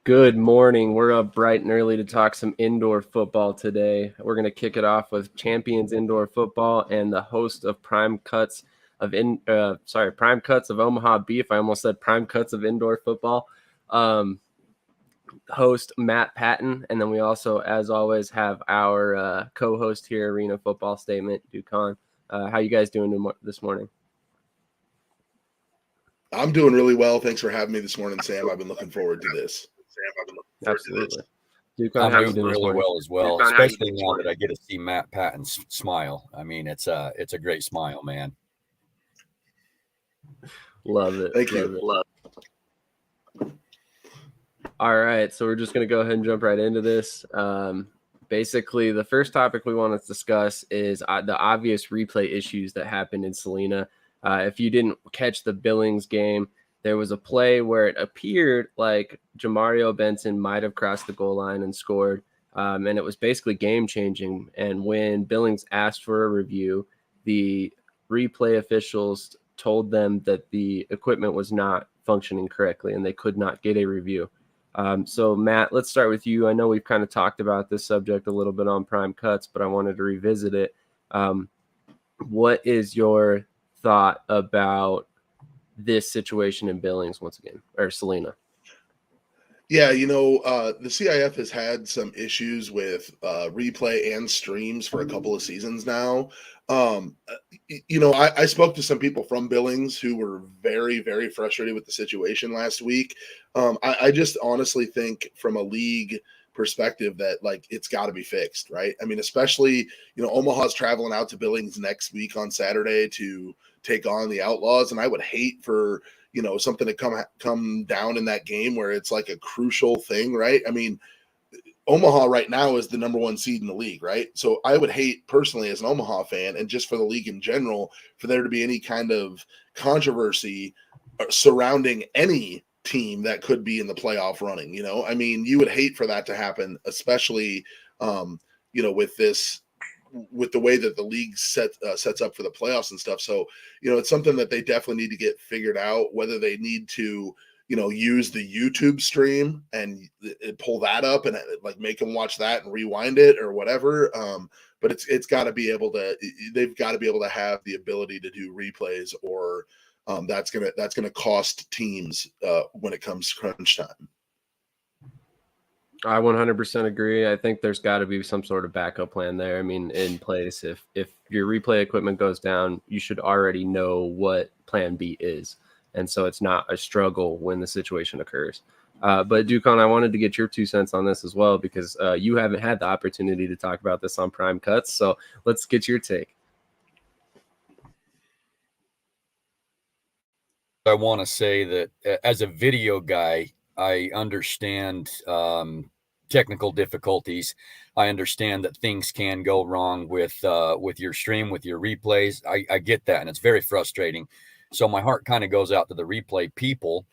Good morning. We're up bright and early to talk some indoor football today. We're going to kick it off with Champions Indoor Football and the host of Prime Cuts of Omaha Beef. I almost said Prime Cuts of Indoor Football. Host Matt Patten, and then we also, as always, have our co-host here, Arena Football Statement, Dion. How you guys doing this morning? I'm doing really well. Thanks for having me this morning, Sam. I've been looking forward to this. Absolutely. I'm doing really well as well, especially now that I get to see Matt Patten smile. I mean, it's a great smile, man. Love it. Thank you. Love it. All right, so we're just going to go ahead and jump right into this. Basically, the first topic we want to discuss is the obvious replay issues that happened in Salina. If you didn't catch the Billings game, there was a play where it appeared like Jamario Benson might have crossed the goal line and scored, and it was basically game-changing. And when Billings asked for a review, the replay officials told them that the equipment was not functioning correctly and they could not get a review. So, Matt, let's start with you. I know we've kind of talked about this subject a little bit on Prime Cuts, but I wanted to revisit it. What is your thought about this situation in Billings once again, or Salina? Yeah, the CIF has had some issues with replay and streams for a couple of seasons now. I spoke to some people from Billings who were very, very frustrated with the situation last week. I just honestly think from a league perspective that it's got to be fixed, right? I mean, especially, Omaha's traveling out to Billings next week on Saturday to take on the Outlaws. And I would hate for, something to come down in that game where it's like a crucial thing, right? I mean, Omaha right now is the number one seed in the league, right? So I would hate personally as an Omaha fan and just for the league in general for there to be any kind of controversy surrounding any team that could be in the playoff running. I mean, you would hate for that to happen, especially, with the way that the league sets up for the playoffs and stuff. So, it's something that they definitely need to get figured out, whether they need to, use the YouTube stream and pull that up and make them watch that and rewind it or whatever. But it's got to be able to, they've got to be able to have the ability to do replays or that's going to cost teams when it comes to crunch time. I 100% agree. I think there's got to be some sort of backup plan there. I mean, in place, if your replay equipment goes down, you should already know what plan B is. And so it's not a struggle when the situation occurs. But Dion, I wanted to get your 2 cents on this as well, because you haven't had the opportunity to talk about this on Prime Cuts. So let's get your take. I want to say that as a video guy, I understand technical difficulties. I understand that things can go wrong with your stream, with your replays. I get that, and it's very frustrating. So my heart kind of goes out to the replay people.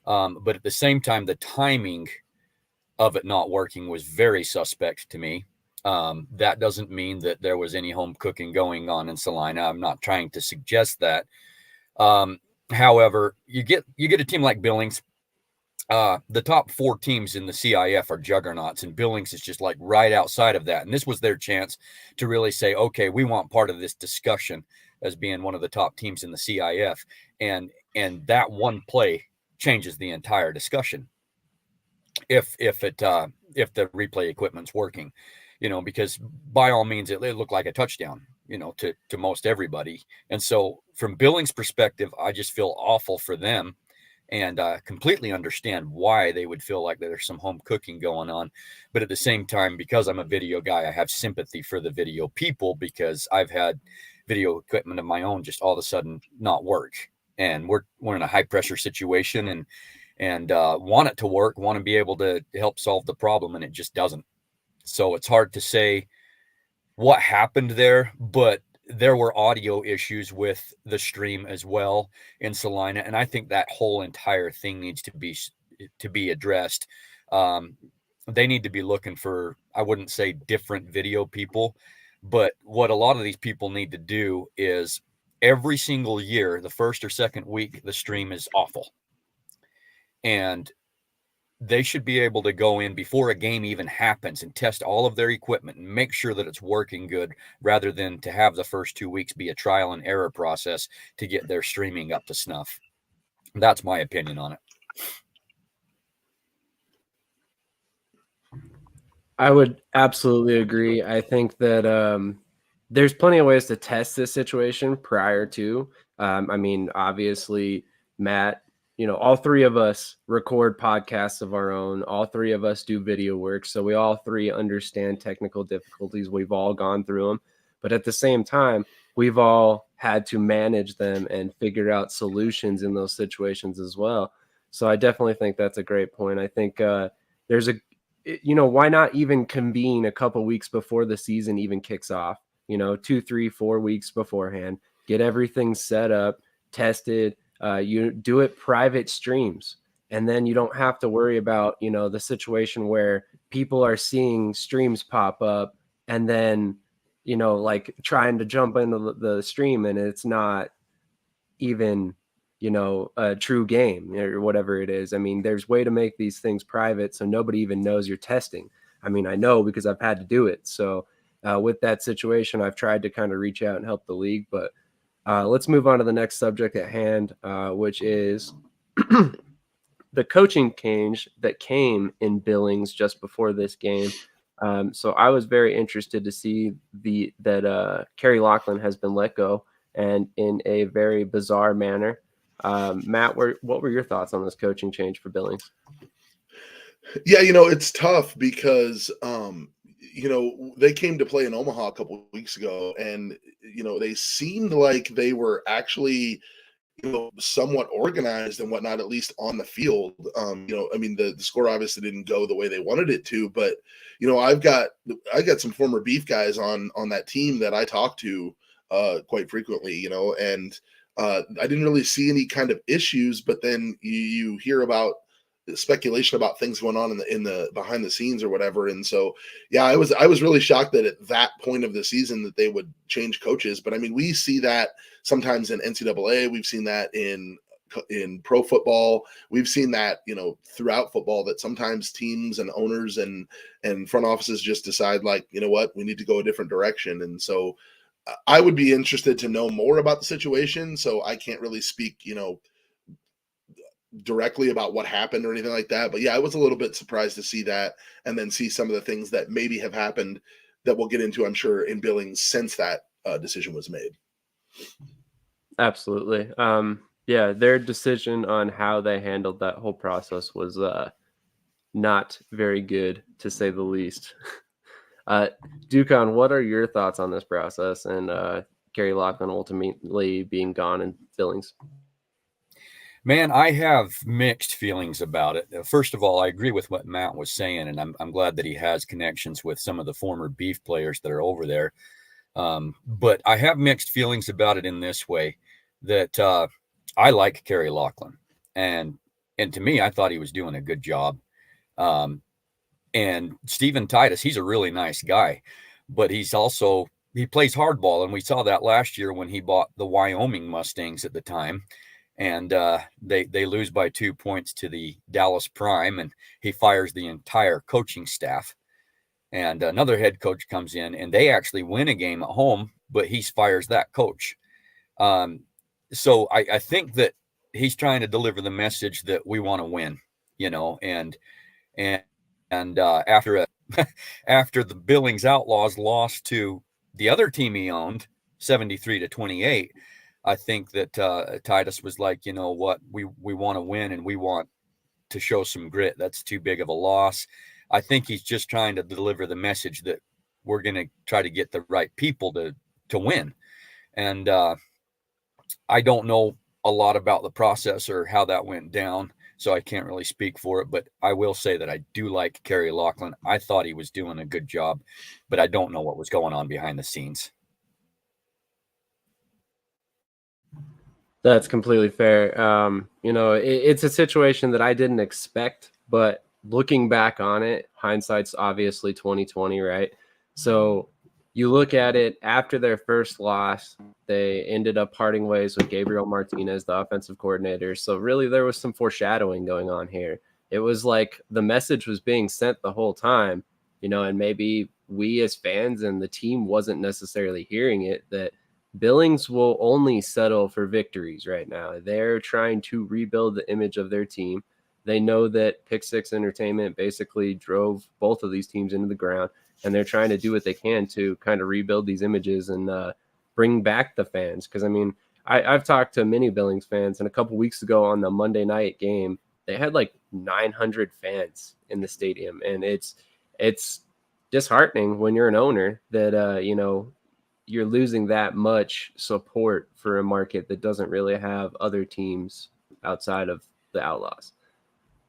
But at the same time, the timing of it not working was very suspect to me. That doesn't mean that there was any home cooking going on in Salina. I'm not trying to suggest that. However, you get a team like Billings. The top 4 teams in the CIF are juggernauts, and Billings is just right outside of that. And this was their chance to really say, okay, we want part of this discussion as being one of the top teams in the CIF. And that one play changes the entire discussion. If the replay equipment's working, because by all means, it looked like a touchdown, to most everybody. And so from Billings' perspective, I just feel awful for them. And completely understand why they would feel like there's some home cooking going on. But at the same time, because I'm a video guy, I have sympathy for the video people, because I've had video equipment of my own just all of a sudden not work. And we're in a high pressure situation and want it to work, want to be able to help solve the problem, and it just doesn't. So it's hard to say what happened there, but there were audio issues with the stream as well in Salina, and I think that whole entire thing needs to be addressed. They need to be looking for, I wouldn't say different video people, but what a lot of these people need to do is every single year, the first or second week, the stream is awful. And they should be able to go in before a game even happens and test all of their equipment and make sure that it's working good, rather than to have the first 2 weeks be a trial and error process to get their streaming up to snuff. That's my opinion on it. I would absolutely agree. I think that there's plenty of ways to test this situation prior to. I mean, obviously, Matt, all three of us record podcasts of our own. All three of us do video work. So we all three understand technical difficulties. We've all gone through them. But at the same time, we've all had to manage them and figure out solutions in those situations as well. So I definitely think that's a great point. I think there's why not even convene a couple weeks before the season even kicks off? 2, 3, 4 weeks beforehand, get everything set up, tested. You do it private streams, and then you don't have to worry about, the situation where people are seeing streams pop up and then, like trying to jump into the stream and it's not even, a true game or whatever it is. I mean, there's way to make these things private so nobody even knows you're testing. I mean, I know because I've had to do it. So with that situation, I've tried to kind of reach out and help the league. But let's move on to the next subject at hand, which is the coaching change that came in Billings just before this game. So I was very interested to see that Kerry Loughlin has been let go, and in a very bizarre manner. Matt, what were your thoughts on this coaching change for Billings? Yeah, it's tough because they came to play in Omaha a couple of weeks ago, and they seemed like they were actually somewhat organized and whatnot, at least on the field. I mean, the score obviously didn't go the way they wanted it to, but I got some former Beef guys on that team that I talk to quite frequently, and I didn't really see any kind of issues, but then you hear about speculation about things going on in the behind the scenes or whatever. And so, yeah, I was really shocked that at that point of the season that they would change coaches. But I mean, we see that sometimes in NCAA, we've seen that in pro football. We've seen that, throughout football, that sometimes teams and owners and front offices just decide, like, you know what, we need to go a different direction. And so I would be interested to know more about the situation. So I can't really speak, directly about what happened or anything like that. But yeah, I was a little bit surprised to see that, and then see some of the things that maybe have happened that we'll get into, I'm sure, in Billings since that decision was made. Absolutely. Yeah, their decision on how they handled that whole process was not very good, to say the least. Dukan, what are your thoughts on this process and Kerry Loughlin ultimately being gone in Billings? Man, I have mixed feelings about it. First of all, I agree with what Matt was saying, and I'm glad that he has connections with some of the former Beef players that are over there. But I have mixed feelings about it in this way, that I like Kerry Loughlin, and to me, I thought he was doing a good job. And Stephen Titus, he's a really nice guy, but he plays hardball, and we saw that last year when he bought the Wyoming Mustangs at the time. And they lose by 2 points to the Dallas Prime, and he fires the entire coaching staff. And another head coach comes in, and they actually win a game at home, but he fires that coach. So I think that he's trying to deliver the message that we want to win, and after after the Billings Outlaws lost to the other team he owned, 73-28. I think that Titus was like, you know what, we want to win, and we want to show some grit. That's too big of a loss. I think he's just trying to deliver the message that we're going to try to get the right people to win. And I don't know a lot about the process or how that went down, so I can't really speak for it. But I will say that I do like Kerry Loughlin. I thought he was doing a good job, but I don't know what was going on behind the scenes. That's completely fair. It's a situation that I didn't expect, but looking back on it, hindsight's obviously 2020, right? So you look at it after their first loss, they ended up parting ways with Gabriel Martinez, the offensive coordinator. So really there was some foreshadowing going on here. it was like the message was being sent the whole time, and maybe we as fans and the team wasn't necessarily hearing it, that Billings will only settle for victories right now. They're trying to rebuild the image of their team. They know that Pick Six Entertainment basically drove both of these teams into the ground, and they're trying to do what they can to kind of rebuild these images and bring back the fans. Because, I mean, I've talked to many Billings fans, and a couple weeks ago on the Monday night game, they had like 900 fans in the stadium, and it's disheartening when you're an owner that you're losing that much support for a market that doesn't really have other teams outside of the Outlaws.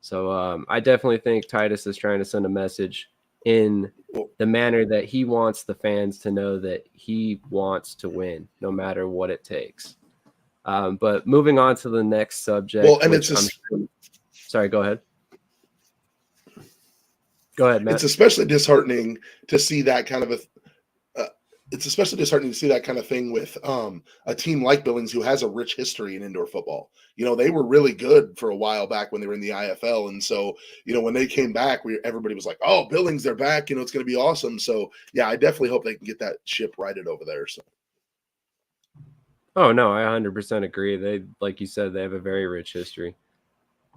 So I definitely think Titus is trying to send a message in the manner that he wants the fans to know that he wants to win no matter what it takes. But moving on to the next subject. Well, and it's sorry, go ahead. Go ahead, Matt. It's especially disheartening to see that kind of thing with a team like Billings, who has a rich history in indoor football. They were really good for a while back when they were in the IFL. And so, when they came back, everybody was like, oh, Billings, they're back. It's going to be awesome. So, yeah, I definitely hope they can get that ship righted over there. So. Oh, no, I 100% agree. They, like you said, they have a very rich history.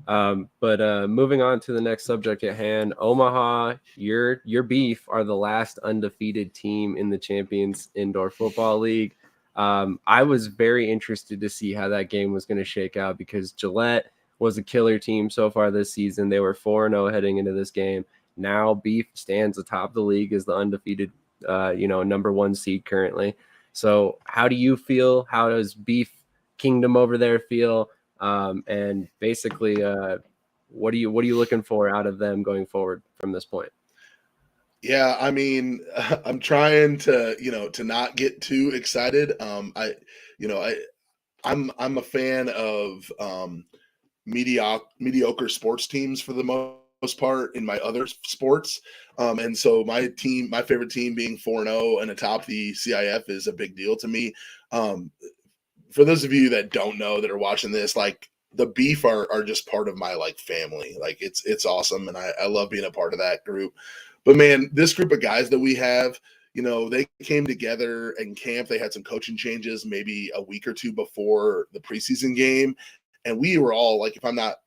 But moving on to the next subject at hand, Omaha, your Beef are the last undefeated team in the Champions Indoor Football League. I was very interested to see how that game was going to shake out, because Gillette was a killer team so far this season. They were 4-0 heading into this game. Now Beef stands atop the league as the undefeated, number one seed currently. So how do you feel? How does Beef Kingdom over there feel? And basically, what are you looking for out of them going forward from this point? Yeah, I mean, I'm trying to not get too excited. I'm a fan of mediocre sports teams for the most part in my other sports. And so my favorite team being 4-0 and atop the CIF is a big deal to me. For those of you that don't know, that are watching this, like, the Beef are just part of my family. Like, it's awesome. And I love being a part of that group. But man, this group of guys that we have, they came together in camp. They had some coaching changes maybe a week or two before the preseason game. And we were all like, if I'm not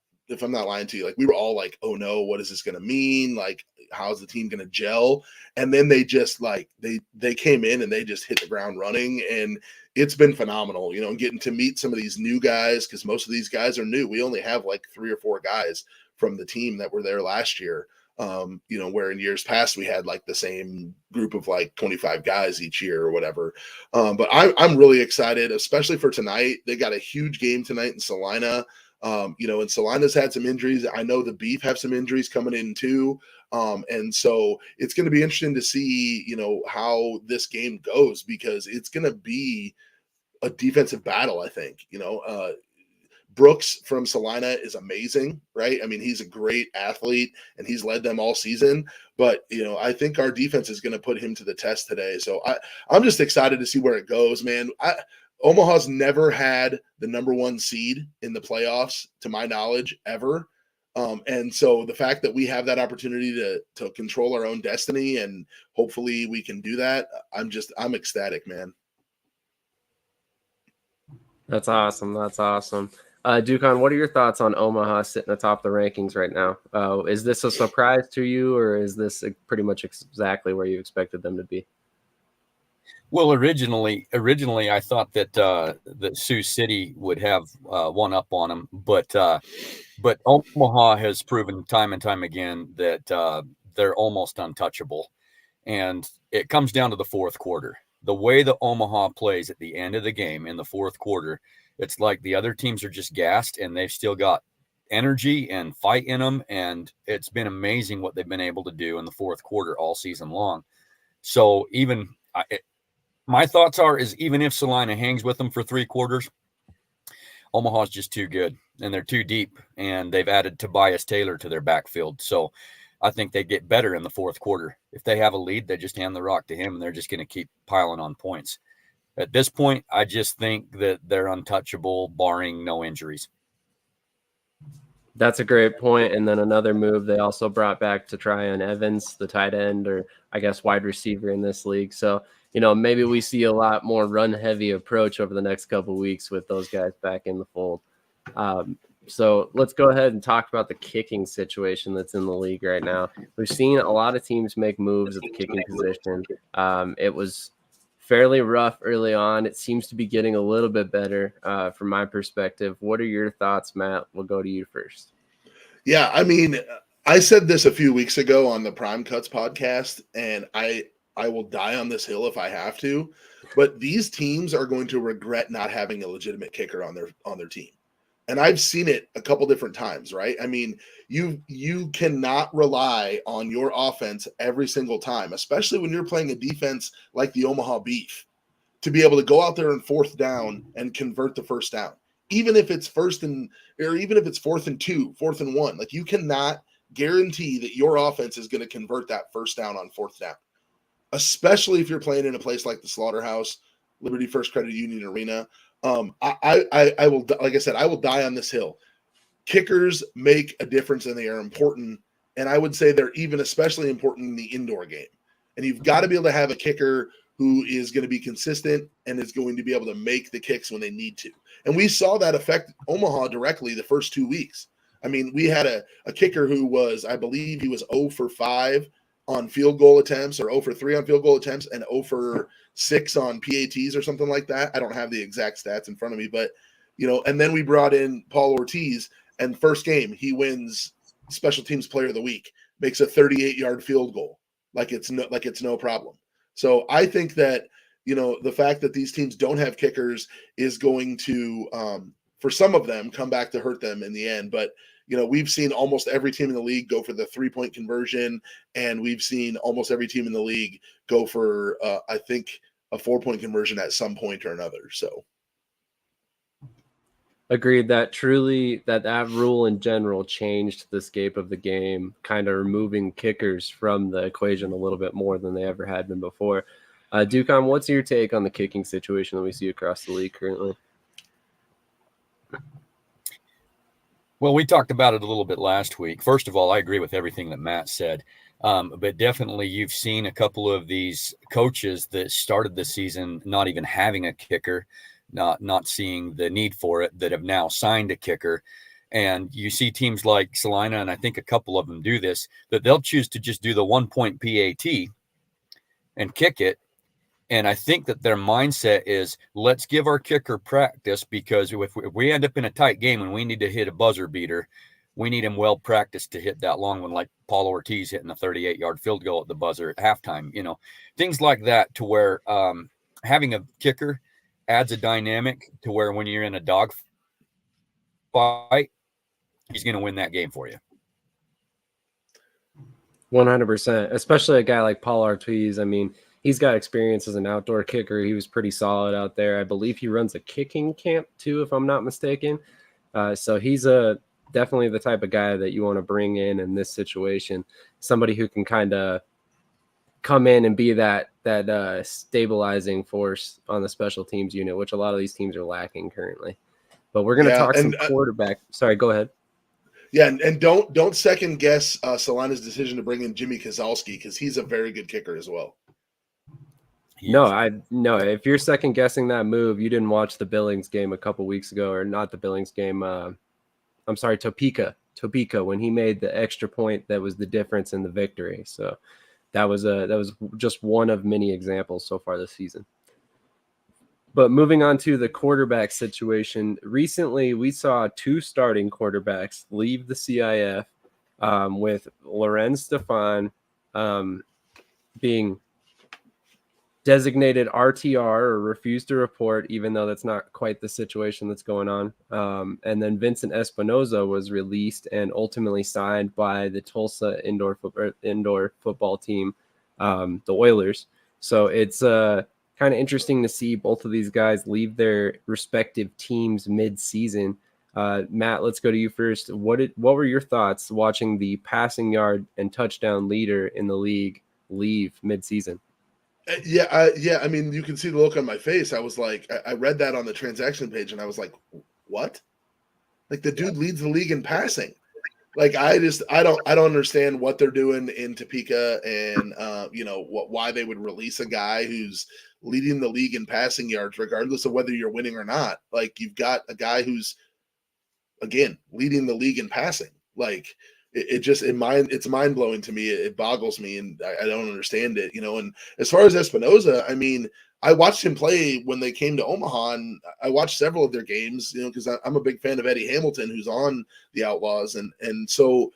lying to you, we were all like, oh no, what is this going to mean? Like, how's the team going to gel? And then they just they came in and they just hit the ground running, and it's been phenomenal, getting to meet some of these new guys, because most of these guys are new. We only have 3 or 4 guys from the team that were there last year. Where in years past we had the same group of 25 guys each year or whatever. But I'm really excited, especially for tonight. They got a huge game tonight in Salina. And Salina's had some injuries. I know the Beef have some injuries coming in too. And so it's going to be interesting to see, how this game goes, because it's going to be a defensive battle, I think. Brooks from Salina is amazing, right? I mean, he's a great athlete and he's led them all season, but I think our defense is going to put him to the test today. So I'm just excited to see where it goes, man. Omaha's never had the number one seed in the playoffs, to my knowledge, ever. And so the fact that we have that opportunity to control our own destiny, and hopefully we can do that, I'm ecstatic, man. That's awesome. That's awesome. Dukon, what are your thoughts on Omaha sitting atop the rankings right now? Is this a surprise to you, or is this pretty much exactly where you expected them to be? Well, originally, I thought that Sioux City would have one up on them, but Omaha has proven time and time again that they're almost untouchable, and it comes down to the fourth quarter. The way that Omaha plays at the end of the game in the fourth quarter, it's like the other teams are just gassed, and they've still got energy and fight in them, and it's been amazing what they've been able to do in the fourth quarter all season long. So my thoughts is even if Salina hangs with them for 3 quarters, Omaha's just too good, and they're too deep, and they've added Tobias Taylor to their backfield. So I think they get better in the fourth quarter. If they have a lead, they just hand the rock to him, and they're just going to keep piling on points. At this point, I just think that they're untouchable, barring no injuries. That's a great point. And then another move they also brought back to try on Evans, the tight end, or I guess wide receiver in this league. So, maybe we see a lot more run heavy approach over the next couple of weeks with those guys back in the fold. So let's go ahead and talk about the kicking situation that's in the league right now. We've seen a lot of teams make moves at the kicking position. It was fairly rough early on. It seems to be getting a little bit better from my perspective. What are your thoughts, Matt? We'll go to you first. Yeah, I mean, I said this a few weeks ago on the Prime Cuts podcast, and I will die on this hill if I have to, but these teams are going to regret not having a legitimate kicker on their team. And I've seen it a couple different times, right? I mean, you cannot rely on your offense every single time, especially when you're playing a defense like the Omaha Beef, to be able to go out there and fourth down and convert the first down. Even if it's fourth and 2, 4th and 1, like you cannot guarantee that your offense is going to convert that first down on fourth down, especially if you're playing in a place like the Slaughterhouse, Liberty First Credit Union Arena. I will, like I said, I will die on this hill. Kickers make a difference and they are important. And I would say they're even especially important in the indoor game. And you've got to be able to have a kicker who is going to be consistent and is going to be able to make the kicks when they need to. And we saw that affect Omaha directly the first 2 weeks. I mean, we had a kicker who was, I believe he was 0 for 5 on field goal attempts, or 0 for 3 on field goal attempts, and 0 for 6 on PATs or something like that. I don't have the exact stats in front of me, but and then we brought in Paul Ortiz, and first game he wins special teams player of the week, makes a 38-yard field goal like it's no problem. So I think that the fact that these teams don't have kickers is going to for some of them come back to hurt them in the end. But we've seen almost every team in the league go for the 3-point conversion, and we've seen almost every team in the league go for, I think, a 4-point conversion at some point or another. So, agreed that truly that rule in general changed the scape of the game, kind of removing kickers from the equation a little bit more than they ever had been before. Dukon, what's your take on the kicking situation that we see across the league currently? Well, we talked about it a little bit last week. First of all, I agree with everything that Matt said. But definitely you've seen a couple of these coaches that started the season not even having a kicker, not seeing the need for it, that have now signed a kicker. And you see teams like Salina, and I think a couple of them do this, that they'll choose to just do the 1-point PAT and kick it. And I think that their mindset is, let's give our kicker practice, because if we end up in a tight game and we need to hit a buzzer beater, we need him well practiced to hit that long one, like Paul Ortiz hitting a 38-yard field goal at the buzzer at halftime. Things like that, to where having a kicker adds a dynamic to where when you're in a dog fight, he's going to win that game for you. 100%, especially a guy like Paul Ortiz. I mean, he's got experience as an outdoor kicker. He was pretty solid out there. I believe he runs a kicking camp too, if I'm not mistaken. So he's definitely the type of guy that you want to bring in this situation. Somebody who can kind of come in and be that stabilizing force on the special teams unit, which a lot of these teams are lacking currently. But we're going to talk some quarterback. Sorry, go ahead. Yeah, and don't second guess Salina's decision to bring in Jimmy Kozalski, because he's a very good kicker as well. No. If you're second guessing that move, you didn't watch the Billings game a couple weeks ago, or not the Billings game. I'm sorry, Topeka, when he made the extra point that was the difference in the victory. So that was just one of many examples so far this season. But moving on to the quarterback situation, recently we saw 2 starting quarterbacks leave the CIF, with Lorenz Stefan being designated RTR, or refused to report, even though that's not quite the situation that's going on. And then Vincent Espinoza was released and ultimately signed by the Tulsa indoor football team, the Oilers. So it's kind of interesting to see both of these guys leave their respective teams mid-season. Matt, let's go to you first. What were your thoughts watching the passing yard and touchdown leader in the league leave mid-season? Yeah. I mean, you can see the look on my face. I was like, I read that on the transaction page, and I was like, what? Like the dude leads the league in passing. Like I don't understand what they're doing in Topeka and why they would release a guy who's leading the league in passing yards regardless of whether you're winning or not. Like you've got a guy who's again leading the league in passing. Like it's mind blowing to me. It boggles me, and I don't understand it. And as far as Espinoza, I mean, I watched him play when they came to Omaha, and I watched several of their games, because I'm a big fan of Eddie Hamilton, who's on the Outlaws. And so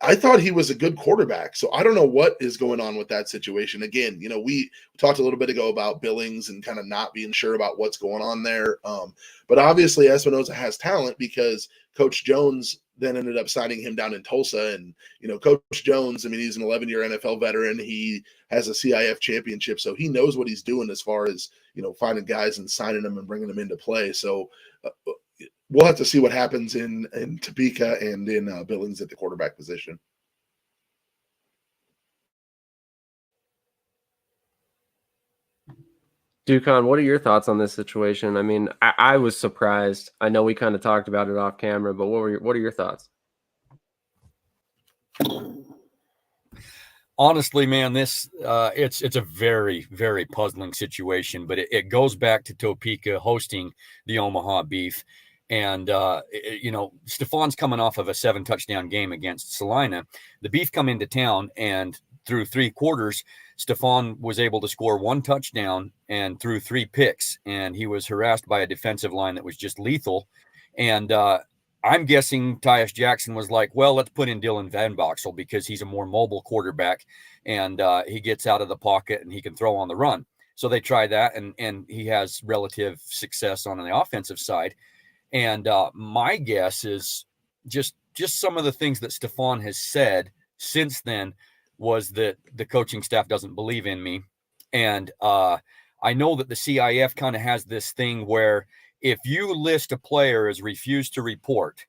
I thought he was a good quarterback. So I don't know what is going on with that situation. Again, we talked a little bit ago about Billings and kind of not being sure about what's going on there. But obviously Espinoza has talent because Coach Jones then ended up signing him down in Tulsa. And, Coach Jones, I mean, he's an 11-year NFL veteran. He has a CIF championship, so he knows what he's doing as far as, finding guys and signing them and bringing them into play. So we'll have to see what happens in Topeka and in Billings at the quarterback position. Ducon, what are your thoughts on this situation? I mean, I was surprised. I know we kind of talked about it off camera, but what are your thoughts? Honestly, man, this it's a very, very puzzling situation, but it goes back to Topeka hosting the Omaha Beef. And, Stefan's coming off of a 7-touchdown game against Salina. The Beef come into town, and through 3 quarters, Stefan was able to score 1 touchdown and threw 3 picks. And he was harassed by a defensive line that was just lethal. And I'm guessing Tyus Jackson was like, well, let's put in Dylan Van Boxel because he's a more mobile quarterback, and he gets out of the pocket and he can throw on the run. So they try that, and he has relative success on the offensive side. And my guess is just some of the things that Stefan has said since then was that the coaching staff doesn't believe in me. And I know that the CIF kind of has this thing where if you list a player as refused to report,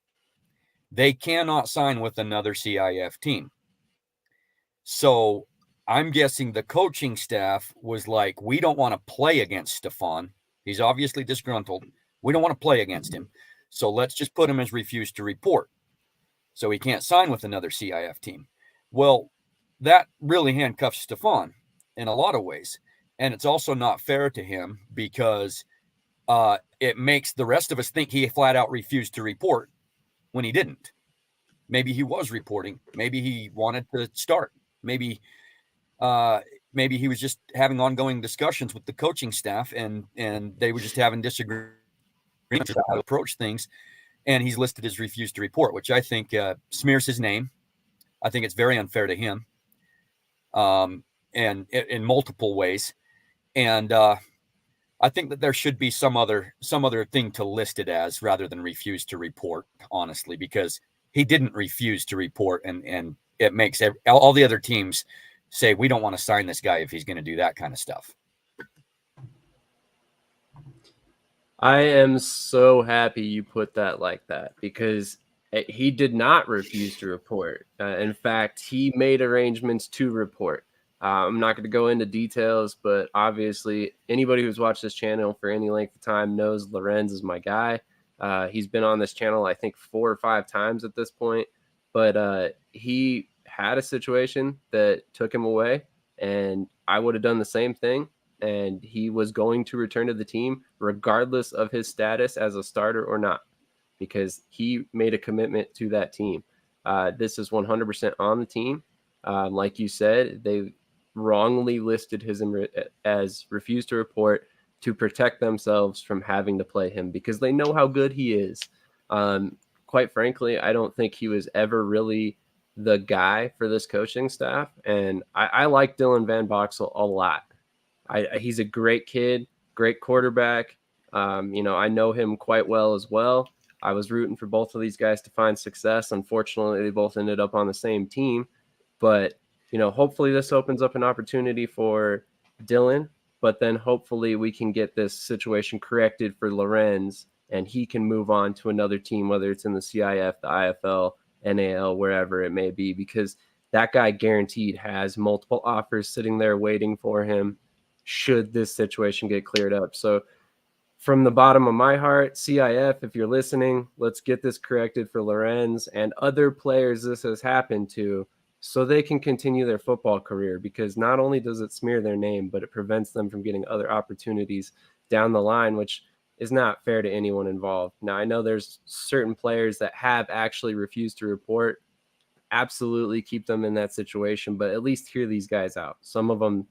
they cannot sign with another CIF team. So I'm guessing the coaching staff was like, we don't want to play against Stefan. He's obviously disgruntled. We don't want to play against him. So let's just put him as refused to report. So he can't sign with another CIF team. Well, that really handcuffs Stefan in a lot of ways. And it's also not fair to him because it makes the rest of us think he flat out refused to report when he didn't. Maybe he was reporting. Maybe he wanted to start. Maybe he was just having ongoing discussions with the coaching staff, and they were just having disagreements about how to approach things. And he's listed as refused to report, which I think smears his name. I think it's very unfair to him, and in multiple ways. And I think that there should be some other thing to list it as rather than refuse to report, honestly, because he didn't refuse to report, and it makes all the other teams say, we don't want to sign this guy if he's going to do that kind of stuff. I am so happy you put that like that because he did not refuse to report. In fact, he made arrangements to report. I'm not going to go into details, but obviously anybody who's watched this channel for any length of time knows Lorenz is my guy. He's been on this channel, I think 4 or 5 times at this point, but he had a situation that took him away, and I would have done the same thing. And he was going to return to the team regardless of his status as a starter or not, because he made a commitment to that team. This is 100% on the team. Like you said, they wrongly listed him as refused to report to protect themselves from having to play him because they know how good he is. Quite frankly, I don't think he was ever really the guy for this coaching staff. And I like Dylan Van Boxel a lot. He's a great kid, great quarterback. I know him quite well as well. I was rooting for both of these guys to find success. Unfortunately, they both ended up on the same team. But, hopefully this opens up an opportunity for Dylan. But then hopefully we can get this situation corrected for Lorenz, and he can move on to another team, whether it's in the CIF, the IFL, NAL, wherever it may be, because that guy guaranteed has multiple offers sitting there waiting for him should this situation get cleared up. So from the bottom of my heart, CIF, if you're listening, let's get this corrected for Lorenz and other players this has happened to so they can continue their football career, because not only does it smear their name, but it prevents them from getting other opportunities down the line, which is not fair to anyone involved. Now, I know there's certain players that have actually refused to report. Absolutely keep them in that situation, but at least hear these guys out. Some of them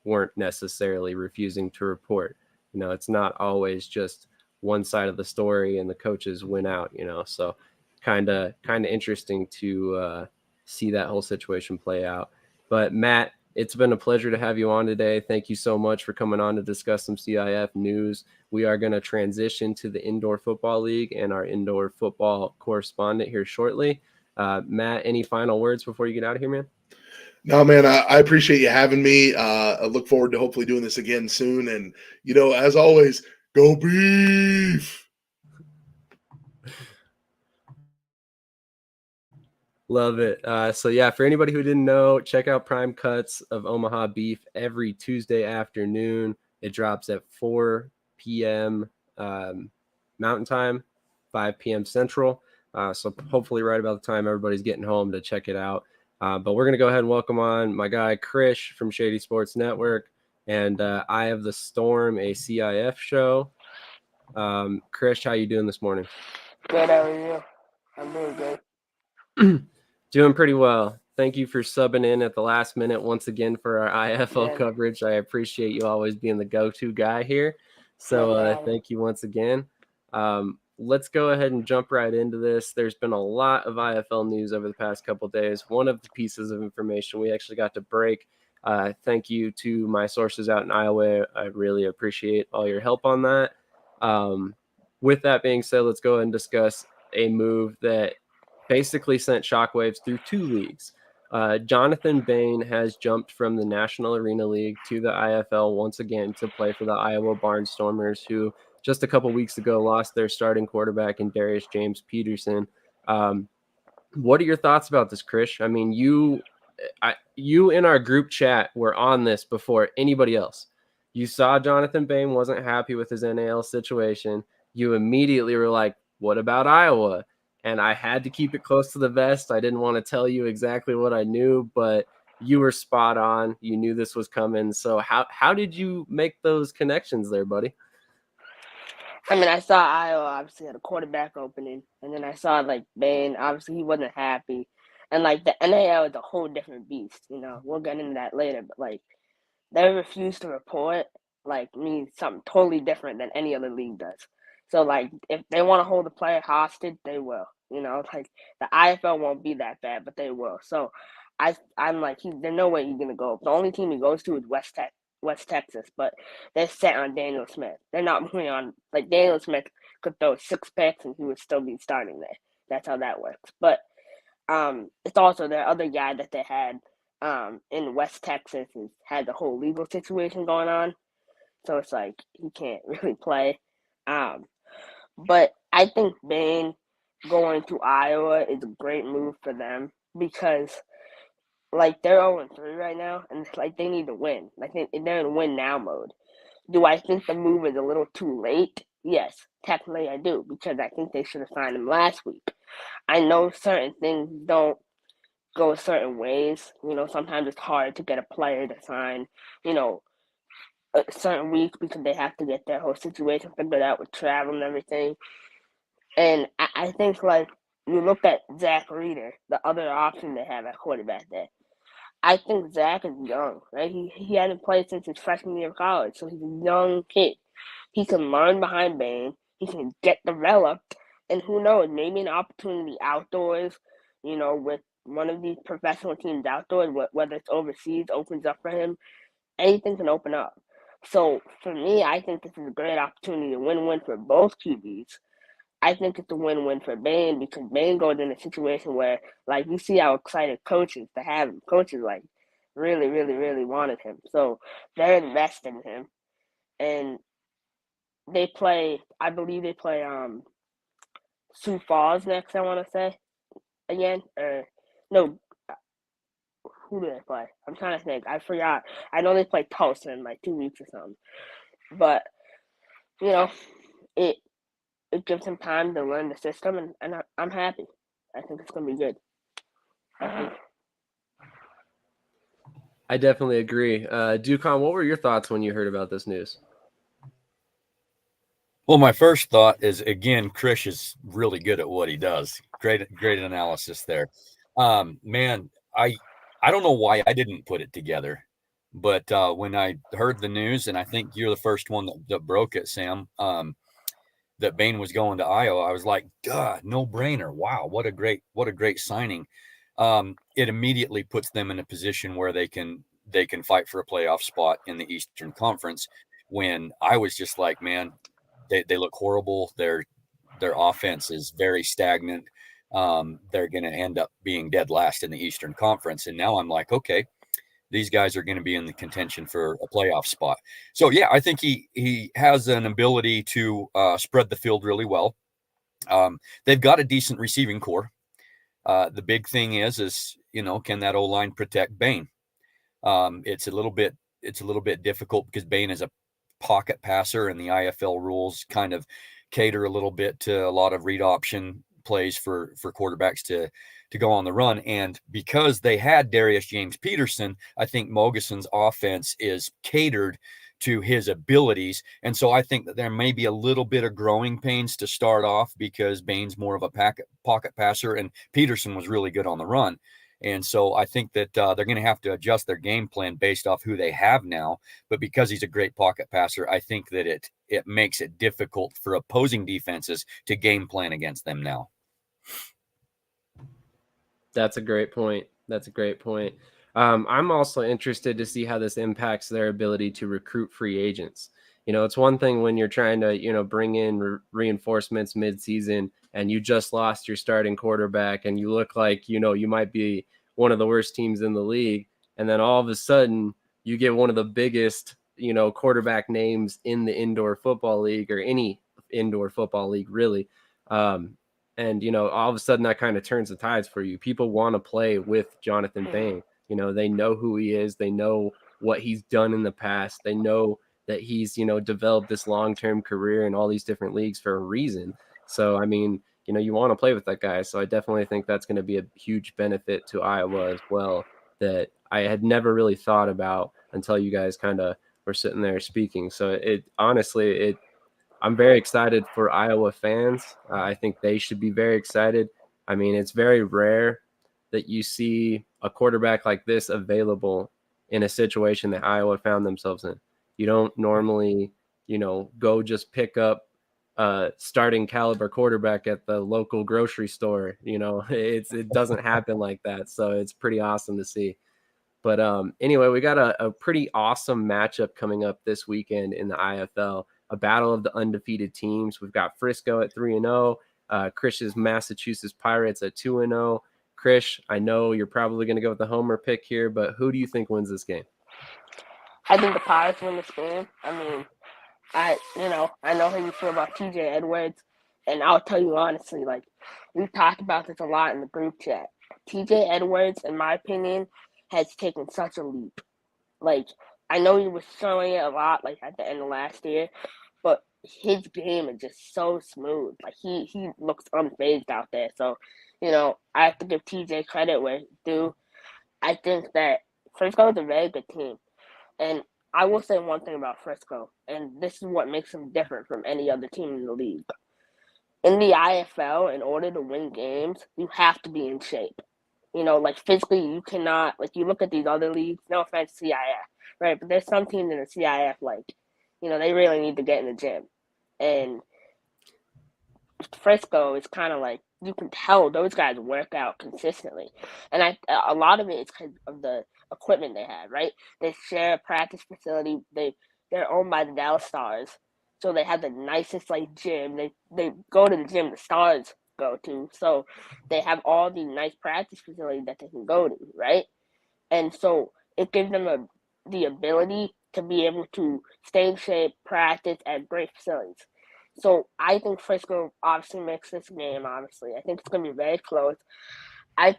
weren't necessarily refusing to report. It's not always just one side of the story and the coaches win out, so kind of interesting to see that whole situation play out. But Matt, it's been a pleasure to have you on today. Thank you so much for coming on to discuss some CIF news. We are going to transition to the Indoor Football League and our indoor football correspondent here shortly. Matt, any final words before you get out of here, man? No, man, I appreciate you having me. I look forward to hopefully doing this again soon. And, as always, go Beef! Love it. So yeah, for anybody who didn't know, check out Prime Cuts of Omaha Beef every Tuesday afternoon. It drops at 4 p.m. Mountain Time, 5 p.m. Central. So hopefully right about the time everybody's getting home to check it out. But we're going to go ahead and welcome on my guy, Krish from Shady Sports Network, and Eye of the Storm, a CIF show. Krish, how you doing this morning? Good, how are you? I'm doing good. Doing pretty well. Thank you for subbing in at the last minute once again for our IFL coverage. I appreciate you always being the go-to guy here. So thank you once again. Let's go ahead and jump right into this. There's been a lot of IFL news over the past couple of days. One of the pieces of information we actually got to break. Thank you to my sources out in Iowa. I really appreciate all your help on that. With that being said, let's go ahead and discuss a move that basically sent shockwaves through two leagues. Jonathan Bane has jumped from the National Arena League to the IFL once again to play for the Iowa Barnstormers, who just a couple weeks ago lost their starting quarterback in Darius James Peterson. What are your thoughts about this, Krish? I mean, you in our group chat were on this before anybody else. You saw Jonathan Bane wasn't happy with his NAL situation. You immediately were like, what about Iowa? And I had to keep it close to the vest. I didn't want to tell you exactly what I knew, but you were spot on. You knew this was coming. So how did you make those connections there, buddy? I mean, I saw Iowa obviously had a quarterback opening, and then I saw Bane. Obviously, he wasn't happy, and the NAL is a whole different beast. We'll get into that later, but they refuse to report means something totally different than any other league does. So if they want to hold the player hostage, they will. The IFL won't be that bad, but they will. So I'm there's no way he's gonna go. The only team he goes to is West Texas, but they're set on Daniel Smith. They're not moving on. Daniel Smith could throw 6 picks and he would still be starting there. That's how that works. But it's also their other guy that they had in West Texas had the whole legal situation going on. So it's he can't really play. But I think Bane going to Iowa is a great move for them because they're 0-3 right now, and they need to win. They're in win now mode. Do I think the move is a little too late? Yes, technically I do, because I think they should have signed him last week. I know certain things don't go certain ways. Sometimes it's hard to get a player to sign, a certain week because they have to get their whole situation figured out with travel and everything. And I think you look at Zach Reeder, the other option they have at quarterback there. I think Zach is young, right? He hasn't played since his freshman year of college, so he's a young kid. He can learn behind Bane. He can get developed, and who knows, maybe an opportunity outdoors, with one of these professional teams outdoors, whether it's overseas, opens up for him. Anything can open up. So for me, I think this is a great opportunity, a win-win for both QBs. I think it's a win-win for Bane because Bane goes in a situation where, you see how excited coaches to have him. Coaches, really, really, really wanted him. So they're invested in him. And I believe they play Sioux Falls next, I want to say, again. Or, no, who do they play? I'm trying to think. I forgot. I know they play Tulsa in 2 weeks or something. But, you know, it gives him time to learn the system, and I'm happy. I think it's going to be good. I definitely agree. Ducon, what were your thoughts when you heard about this news? Well, my first thought is, again, Krish is really good at what he does. Great analysis there. Man, I don't know why I didn't put it together, but when I heard the news, and I think you're the first one that broke it, Sam, that Bane was going to Iowa, I was like, duh, no brainer. Wow, what a great signing. It immediately puts them in a position where they can fight for a playoff spot in the Eastern Conference. When I was just like, man, they look horrible. Their offense is very stagnant. They're going to end up being dead last in the Eastern Conference. And now I'm like, okay, these guys are going to be in the contention for a playoff spot. So yeah, I think he has an ability to spread the field really well. They've got a decent receiving core. The big thing is can that O-line protect Bane? It's a little bit difficult because Bane is a pocket passer, and the IFL rules kind of cater a little bit to a lot of read option plays for quarterbacks to go on the run. And because they had Darius James Peterson, I think Mogeson's offense is catered to his abilities. And so I think that there may be a little bit of growing pains to start off because Bane's more of a pocket passer and Peterson was really good on the run. And so I think that they're going to have to adjust their game plan based off who they have now. But because he's a great pocket passer, I think that it makes it difficult for opposing defenses to game plan against them now. That's a great point. I'm also interested to see how this impacts their ability to recruit free agents. It's one thing when you're trying to, bring in reinforcements mid-season and you just lost your starting quarterback and you look like, you might be one of the worst teams in the league. And then all of a sudden you get one of the biggest, quarterback names in the indoor football league or any indoor football league, really. And all of a sudden that kind of turns the tides for you. People want to play with Jonathan Bane. They know who he is. They know what he's done in the past. They know that he's, developed this long-term career in all these different leagues for a reason. So, I mean, you want to play with that guy. So I definitely think that's going to be a huge benefit to Iowa as well that I had never really thought about until you guys kind of were sitting there speaking. So I'm very excited for Iowa fans. I think they should be very excited. I mean, it's very rare that you see a quarterback like this available in a situation that Iowa found themselves in. You don't normally, go just pick up a starting caliber quarterback at the local grocery store. It doesn't happen like that. So it's pretty awesome to see. But anyway, we got a pretty awesome matchup coming up this weekend in the IFL, a battle of the undefeated teams. We've got Frisco at 3-0, Krish's Massachusetts Pirates at 2-0. Krish, I know you're probably going to go with the homer pick here, but who do you think wins this game? I think the Pirates win this game. I mean, I know how you feel about TJ Edwards, and I'll tell you honestly, like, we've talked about this a lot in the group chat. TJ Edwards, in my opinion, has taken such a leap. Like, I know he was showing it a lot, like, at the end of last year, but his game is just so smooth. Like, he looks unfazed out there. So, I have to give TJ credit where it's due. I think that Frisco is a very good team. And I will say one thing about Frisco, and this is what makes them different from any other team in the league. In the IFL, in order to win games, you have to be in shape. Like physically, you cannot, like you look at these other leagues, no offense to CIF, right? But there's some teams in the CIF, like, they really need to get in the gym. And Frisco is kind of like, you can tell those guys work out consistently. And a lot of it is because of the equipment they have, right? They share a practice facility. They're owned by the Dallas Stars. So they have the nicest, like, gym. They go to the gym the Stars go to. So they have all the nice practice facilities that they can go to, right? And so it gives them the ability to be able to stay in shape, practice at great facilities. So I think Frisco obviously makes this game, obviously. I think it's going to be very close. I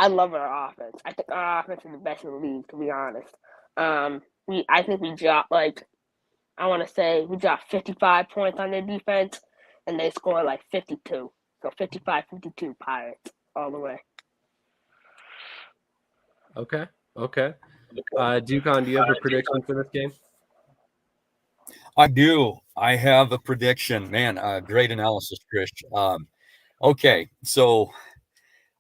love our offense. I think our offense is the best in the league, to be honest. I think we dropped, like, I want to say we dropped 55 points on their defense, and they scored like 52. So 55-52 Pirates all the way. Okay. Dukon, do you have a prediction for this game? I do. I have a prediction. Man, great analysis, Krish. Okay, so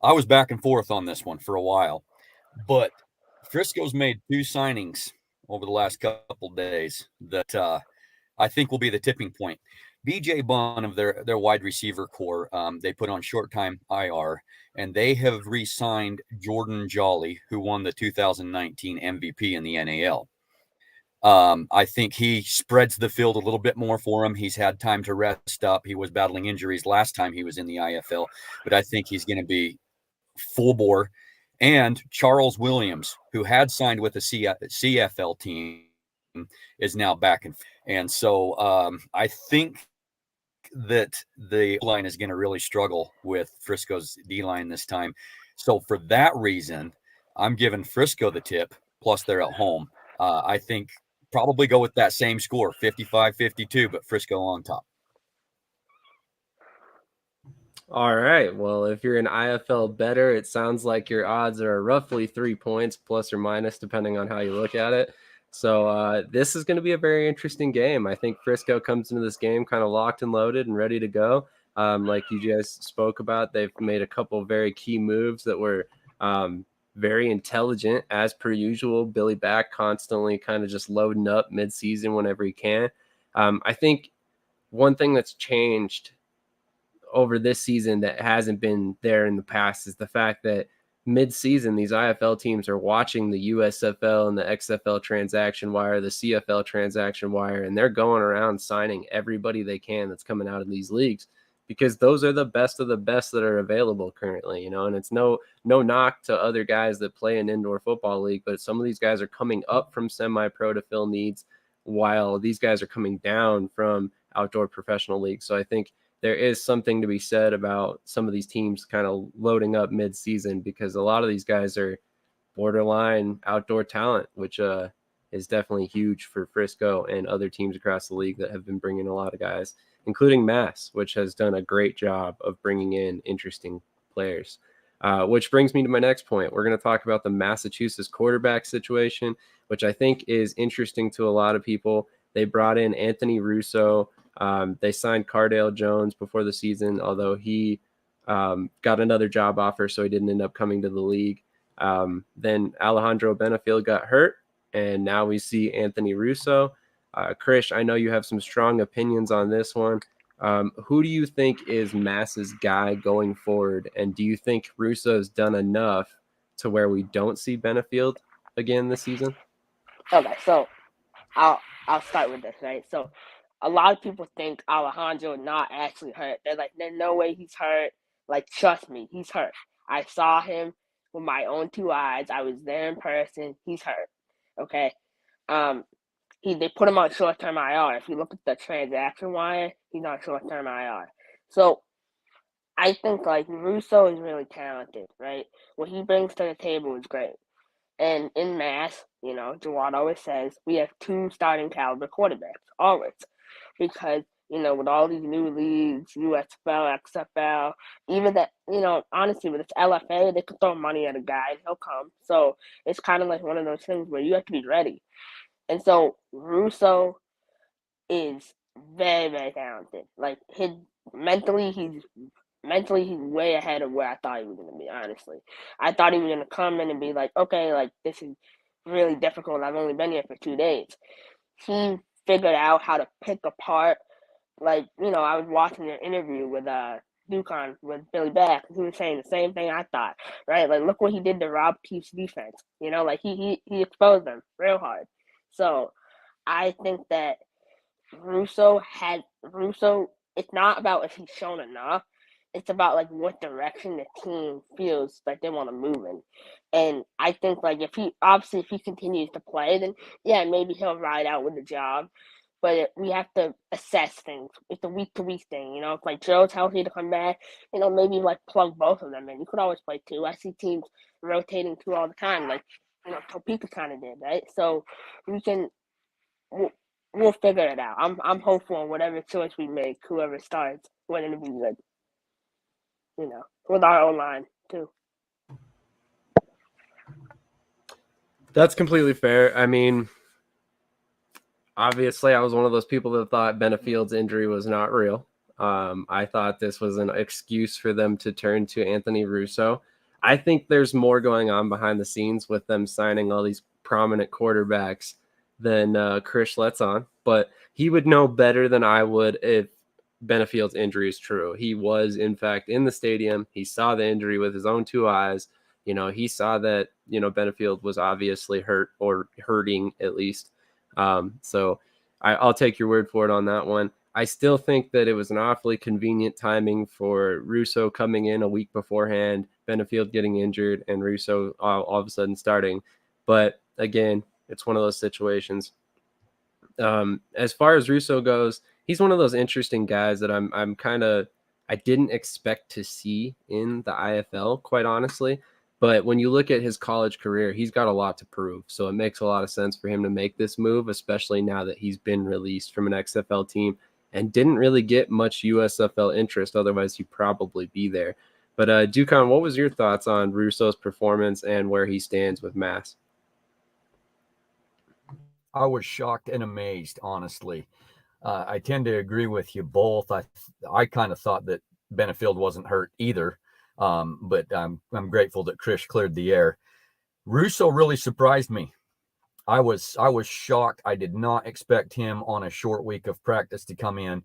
I was back and forth on this one for a while, but Frisco's made 2 signings over the last couple days that I think will be the tipping point. BJ Bunn of their wide receiver core, they put on short-time IR, and they have re-signed Jordan Jolly, who won the 2019 MVP in the NAL. I think he spreads the field a little bit more for him. He's had time to rest up. He was battling injuries last time he was in the IFL, but I think he's going to be full bore. And Charles Williams, who had signed with the CFL team, is now back. And so I think that the line is going to really struggle with Frisco's D-line this time. So for that reason, I'm giving Frisco the tip, plus they're at home. I think probably go with that same score, 55-52, but Frisco on top. All right. Well, if you're an IFL bettor, it sounds like your odds are roughly 3 points, plus or minus, depending on how you look at it. So this is going to be a very interesting game. I think Frisco comes into this game kind of locked and loaded and ready to go. Like you guys spoke about, they've made a couple of very key moves that were very intelligent, as per usual. Billy Back constantly kind of just loading up mid-season whenever he can. I think one thing that's changed over this season that hasn't been there in the past is the fact that mid-season these IFL teams are watching the USFL and the XFL transaction wire, the CFL transaction wire, and they're going around signing everybody they can that's coming out of these leagues, because those are the best of the best that are available currently, you know. And it's no knock to other guys that play an indoor football league, but some of these guys are coming up from semi-pro to fill needs, while these guys are coming down from outdoor professional leagues. So I think there is something to be said about some of these teams kind of loading up mid-season, because a lot of these guys are borderline outdoor talent, which is definitely huge for Frisco and other teams across the league that have been bringing a lot of guys, including Mass, which has done a great job of bringing in interesting players. Which brings me to my next point. We're going to talk about the Massachusetts quarterback situation, which I think is interesting to a lot of people. They brought in Anthony Russo. They signed Cardale Jones before the season, although he got another job offer, so he didn't end up coming to the league. Then Alejandro Benefield got hurt, and now we see Anthony Russo. Krish, I know you have some strong opinions on this one. Who do you think is Mass's guy going forward, and do you think Russo's done enough to where we don't see Benefield again this season? Okay, so I'll start with this, right? So a lot of people think Alejandro not actually hurt. They're like, there's no way he's hurt. Like, trust me, he's hurt. I saw him with my own 2 eyes. I was there in person. He's hurt. Okay. They put him on short-term IR. If you look at the transaction wire, he's on short-term IR. So I think like Russo is really talented, right? What he brings to the table is great. And in Mass, you know, Jawad always says we have 2 starting caliber quarterbacks, always. Because, you know, with all these new leagues, USFL, XFL, even that, you know, honestly, with this LFA, they could throw money at a guy and he'll come. So it's kind of like one of those things where you have to be ready. And so Russo is very, very talented. Like, mentally, he's way ahead of where I thought he was going to be, honestly. I thought he was going to come in and be like, okay, like, this is really difficult. I've only been here for 2 days. He figured out how to pick apart, like, you know, I was watching an interview with Dukon with Billy Back, and he was saying the same thing I thought, right? Like, look what he did to Rob Keefe's defense. You know, like, he exposed them real hard. So I think that Russo, it's not about if he's shown enough. It's about, like, what direction the team feels like they want to move in. And I think, like, if he continues to play, then, yeah, maybe he'll ride out with the job. But we have to assess things. It's a week-to-week thing, you know? If, like, Joe's healthy to come back, you know, maybe, like, plug both of them in. You could always play 2. I see teams rotating 2 all the time, like, you know, Topeka kind of did, right? So we we'll figure it out. I'm hopeful on whatever choice we make, whoever starts, we're gonna be good. You know, with our own line too. That's completely fair. I mean, obviously, I was one of those people that thought Benefield's injury was not real. I thought this was an excuse for them to turn to Anthony Russo. I think there's more going on behind the scenes with them signing all these prominent quarterbacks than Krish lets on. But he would know better than I would if Benefield's injury is true. He was, in fact, in the stadium. He saw the injury with his own two eyes. You know, he saw that, you know, Benefield was obviously hurt or hurting at least. So I'll take your word for it on that one. I still think that it was an awfully convenient timing for Russo coming in a week beforehand, Benefield getting injured, and Russo all of a sudden starting. But again, it's one of those situations. As far as Russo goes, he's one of those interesting guys that I didn't expect to see in the IFL, quite honestly. But when you look at his college career, he's got a lot to prove. So it makes a lot of sense for him to make this move, especially now that he's been released from an XFL team and didn't really get much USFL interest. Otherwise, he'd probably be there. But Ducon, what was your thoughts on Russo's performance and where he stands with Mass? I was shocked and amazed, honestly. I tend to agree with you both. I kind of thought that Benefield wasn't hurt either. But I'm grateful that Krish cleared the air. Russo really surprised me. I was shocked. I did not expect him on a short week of practice to come in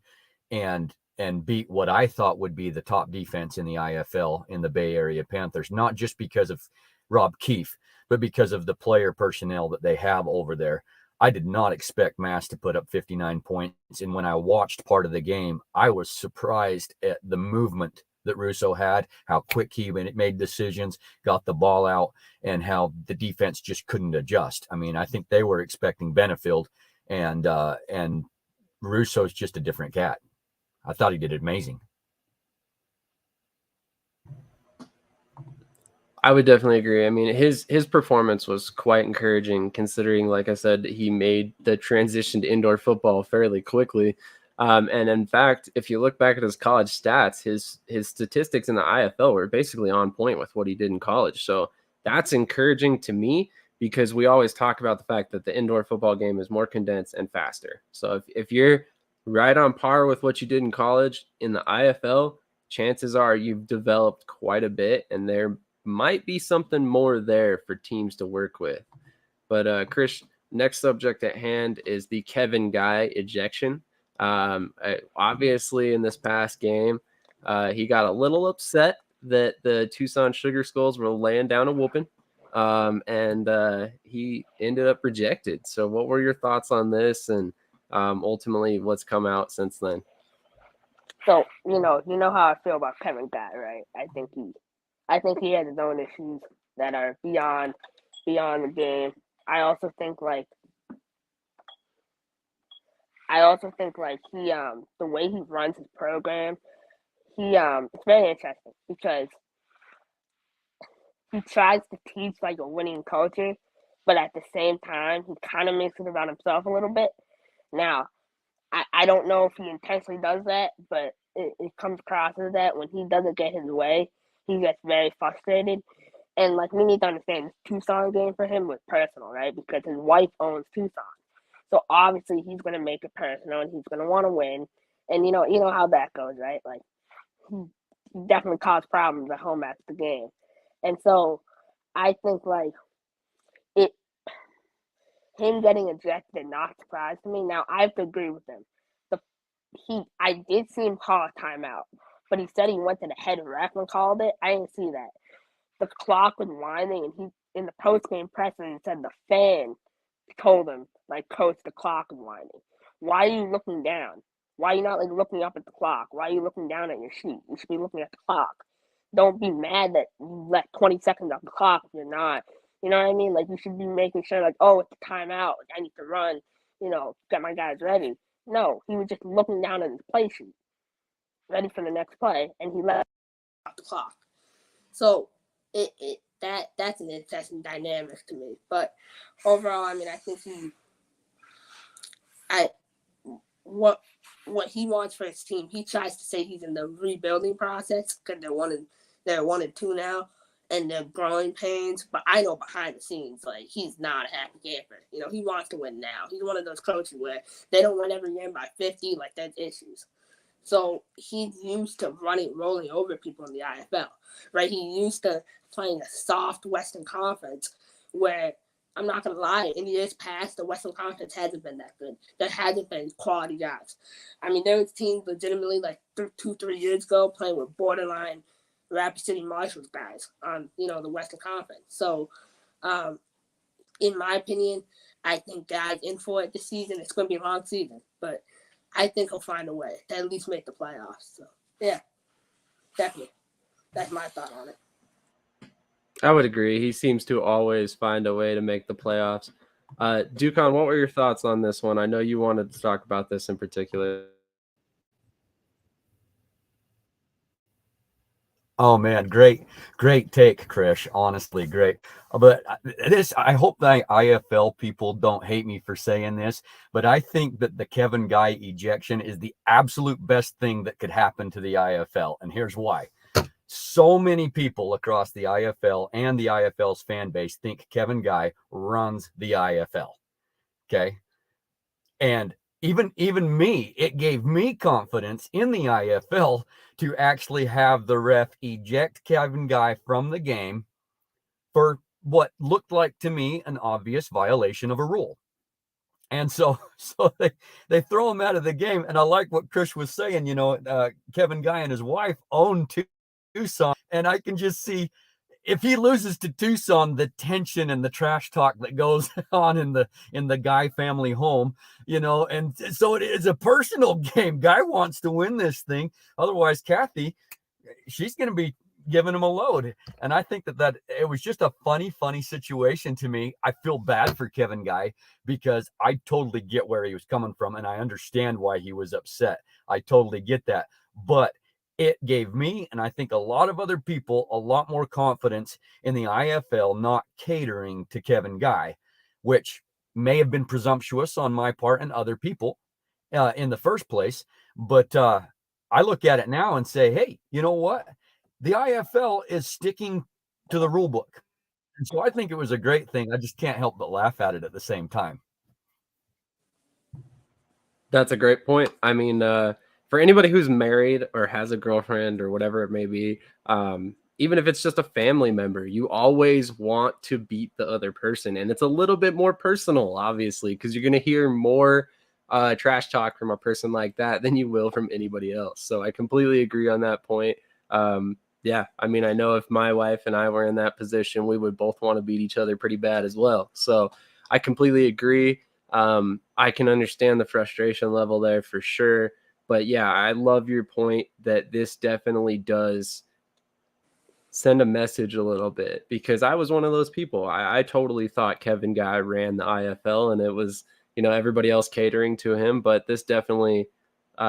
and beat what I thought would be the top defense in the IFL in the Bay Area Panthers, not just because of Rob Keefe, but because of the player personnel that they have over there. I did not expect Mass to put up 59 points. And when I watched part of the game, I was surprised at the movement that Russo had, how quick he made decisions, got the ball out, and how the defense just couldn't adjust. I mean, I think they were expecting Benefield, and Russo's just a different cat. I thought he did amazing. I would definitely agree. I mean, his performance was quite encouraging, considering, like I said, he made the transition to indoor football fairly quickly. And in fact, if you look back at his college stats, his statistics in the IFL were basically on point with what he did in college. So that's encouraging to me, because we always talk about the fact that the indoor football game is more condensed and faster. So if you're right on par with what you did in college in the IFL, chances are you've developed quite a bit, and there might be something more there for teams to work with. But Krish, next subject at hand is the Kevin Guy ejection. Obviously, in this past game, he got a little upset that the Tucson Sugar Skulls were laying down a whooping, and he ended up rejected. So what were your thoughts on this, and ultimately what's come out since then? So, you know how I feel about Kevin Guy, right? I think he has his own issues that are beyond the game. I also think like he the way he runs his program, it's very interesting because he tries to teach like a winning culture, but at the same time he kind of makes it about himself a little bit. Now, I don't know if he intentionally does that, but it comes across as that when he doesn't get his way, he gets very frustrated. And like we need to understand, this Tucson game for him was personal, right? Because his wife owns Tucson, so obviously he's gonna make it personal, and he's gonna want to win. And you know how that goes, right? Like he definitely caused problems at home after the game, and so I think like it him getting ejected did not surprise me. Now I have to agree with him. I did see him call a timeout, but he said he went to the head ref and called it. I didn't see that. The clock was winding, and he in the post game presser said the fan told him like, "Coach, the clock is winding. Why are you looking down? Why are you not like looking up at the clock? Why are you looking down at your sheet? You should be looking at the clock. Don't be mad that you left 20 seconds off the clock if you're not. You know what I mean? Like you should be making sure like, oh, it's a timeout. Like, I need to run. Get my guys ready." No, he was just looking down at his play sheet, ready for the next play, and he left off the clock. So that's an interesting dynamic to me. But overall, I mean, I think what he wants for his team. He tries to say he's in the rebuilding process because they're 1-2 now, and they're growing pains. But I know behind the scenes, like, he's not a happy camper. You know, he wants to win now. He's one of those coaches where they don't win every game by 50. Like, that's issues. So he's used to rolling over people in the IFL, right? He's used to playing a soft Western Conference where, I'm not going to lie, in years past, the Western Conference hasn't been that good. There hasn't been quality guys. I mean, there was teams legitimately like 2-3 years ago playing with borderline Rapid City Marshals guys on, the Western Conference. So, in my opinion, I think guys in for it this season. It's going to be a long season, but I think he'll find a way to at least make the playoffs. So, yeah, definitely. That's my thought on it. I would agree. He seems to always find a way to make the playoffs. Ducon, what were your thoughts on this one? I know you wanted to talk about this in particular. Oh man, great take, Krish. Honestly, great. But I hope the IFL people don't hate me for saying this, but I think that the Kevin Guy ejection is the absolute best thing that could happen to the IFL, and here's why. So many people across the IFL and the IFL's fan base think Kevin Guy runs the IFL. Okay. And even me, it gave me confidence in the IFL to actually have the ref eject Kevin Guy from the game for what looked like to me an obvious violation of a rule. And so they throw him out of the game. And I like what Krish was saying, Kevin Guy and his wife own Tucson, and I can just see if he loses to Tucson, the tension and the trash talk that goes on in the Guy family home, and so it is a personal game. Guy wants to win this thing. Otherwise, Kathy, she's going to be giving him a load. And I think that it was just a funny situation to me. I feel bad for Kevin Guy because I totally get where he was coming from, and I understand why he was upset. I totally get that. But it gave me, and I think a lot of other people, a lot more confidence in the IFL not catering to Kevin Guy, which may have been presumptuous on my part and other people in the first place. But I look at it now and say, hey, you know what? The IFL is sticking to the rule book. And so I think it was a great thing. I just can't help but laugh at it at the same time. That's a great point. I mean, for anybody who's married or has a girlfriend or whatever it may be, even if it's just a family member, you always want to beat the other person. And it's a little bit more personal, obviously, because you're going to hear more trash talk from a person like that than you will from anybody else. So I completely agree on that point. Yeah, I mean, I know if my wife and I were in that position, we would both want to beat each other pretty bad as well. So I completely agree. I can understand the frustration level there for sure. But yeah, I love your point that this definitely does send a message a little bit, because I was one of those people. I totally thought Kevin Guy ran the IFL and it was, everybody else catering to him. But this definitely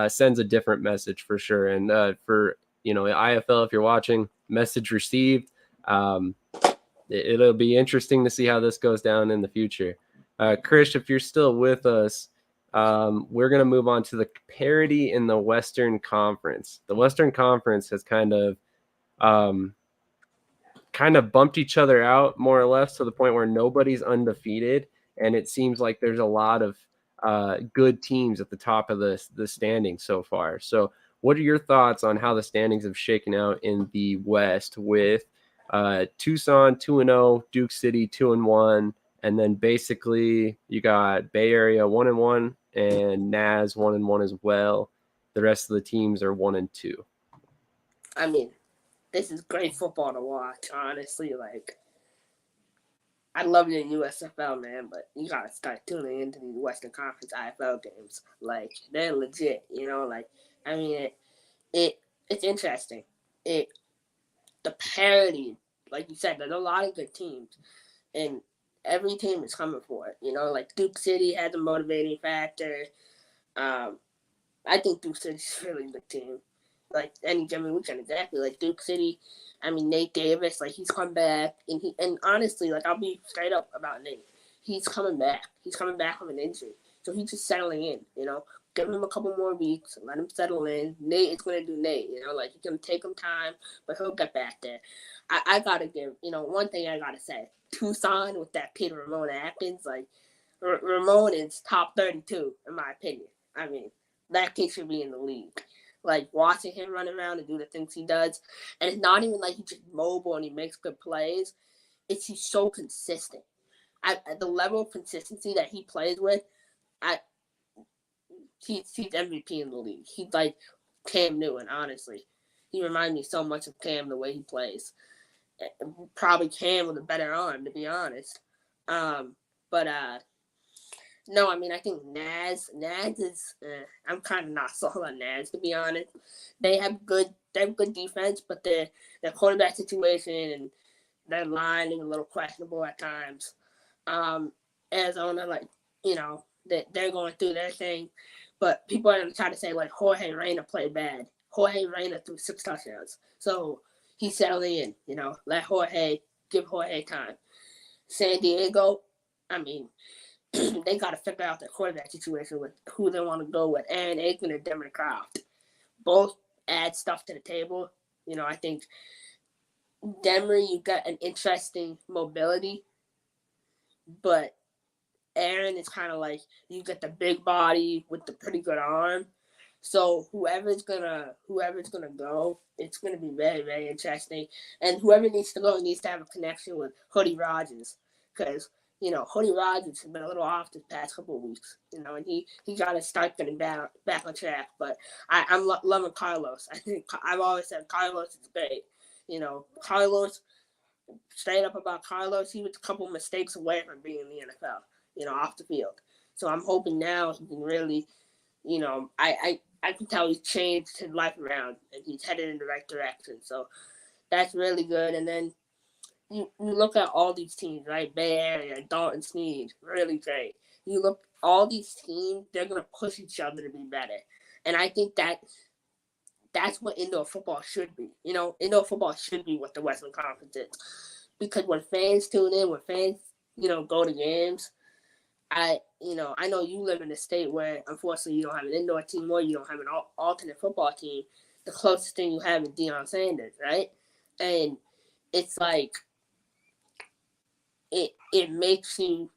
sends a different message for sure. And for, IFL, if you're watching, message received. It'll be interesting to see how this goes down in the future. Krish, if you're still with us, we're going to move on to the parity in the Western Conference. The Western Conference has kind of bumped each other out more or less to the point where nobody's undefeated. And it seems like there's a lot of good teams at the top of the standings so far. So what are your thoughts on how the standings have shaken out in the West with Tucson 2-0, Duke City 2-1, and then basically you got Bay Area 1-1 and Nas 1-1 as well. The rest of the teams are 1-2. I mean, this is great football to watch, honestly. Like, I love the USFL, man, but you gotta start tuning into these Western Conference IFL games. Like, they're legit, Like, I mean, it's interesting. The parity, like you said, there's a lot of good teams, and every team is coming for it. Like Duke City has a motivating factor. I think Duke City's a really good team. Like any given weekend, exactly. Like Duke City, I mean Nate Davis, like he's come back, and honestly, like I'll be straight up about Nate. He's coming back. He's coming back from an injury, so he's just settling in. give him a couple more weeks, let him settle in. Nate is going to do Nate, like he's going to take him time, but he'll get back there. I got to give, one thing I got to say, Tucson with that Peter Ramon Atkins, like Ramon is top 32 in my opinion. I mean, that kid should be in the league. Like watching him run around and do the things he does, and it's not even like he's just mobile and he makes good plays. He's so consistent. At the level of consistency that he plays with, he's MVP in the league. He's like Cam Newton, honestly. He reminds me so much of Cam the way he plays. Probably Cam with a better arm, to be honest. No, I mean, I think Naz is. I'm kind of not sold on Naz, to be honest. They have good defense, but their quarterback situation and their line is a little questionable at times. Arizona, they're going through their thing, but people are going to try to say like Jorge Reyna played bad. Jorge Reyna threw 6 touchdowns, so he's settling in. Give Jorge time. San Diego, I mean, they got to figure out their quarterback situation with who they want to go with. Aaron Aikman and Damon Croft both add stuff to the table. I think Denver, you got an interesting mobility, but Aaron is kind of like you get the big body with the pretty good arm. So whoever's gonna go, it's gonna be very, very interesting. And whoever needs to go needs to have a connection with Hoodie Rogers, because Hoodie Rogers has been a little off this past couple of weeks. And he got to start getting back on track. But I'm loving Carlos. I think I've always said Carlos is great. Carlos, straight up about Carlos, he was a couple mistakes away from being in the NFL. Off the field. So I'm hoping now he can really, I can tell he's changed his life around and he's headed in the right direction. So that's really good. And then you look at all these teams, right? Bay Area, Dalton Sneed, really great. You look all these teams, they're gonna push each other to be better. And I think that's what indoor football should be. Indoor football should be what the Western Conference is. Because when fans tune in, when fans, go to games, I know you live in a state where, unfortunately, you don't have an indoor team or you don't have an alternate football team. The closest thing you have is Dion Sanders, right? And it's like, it makes you,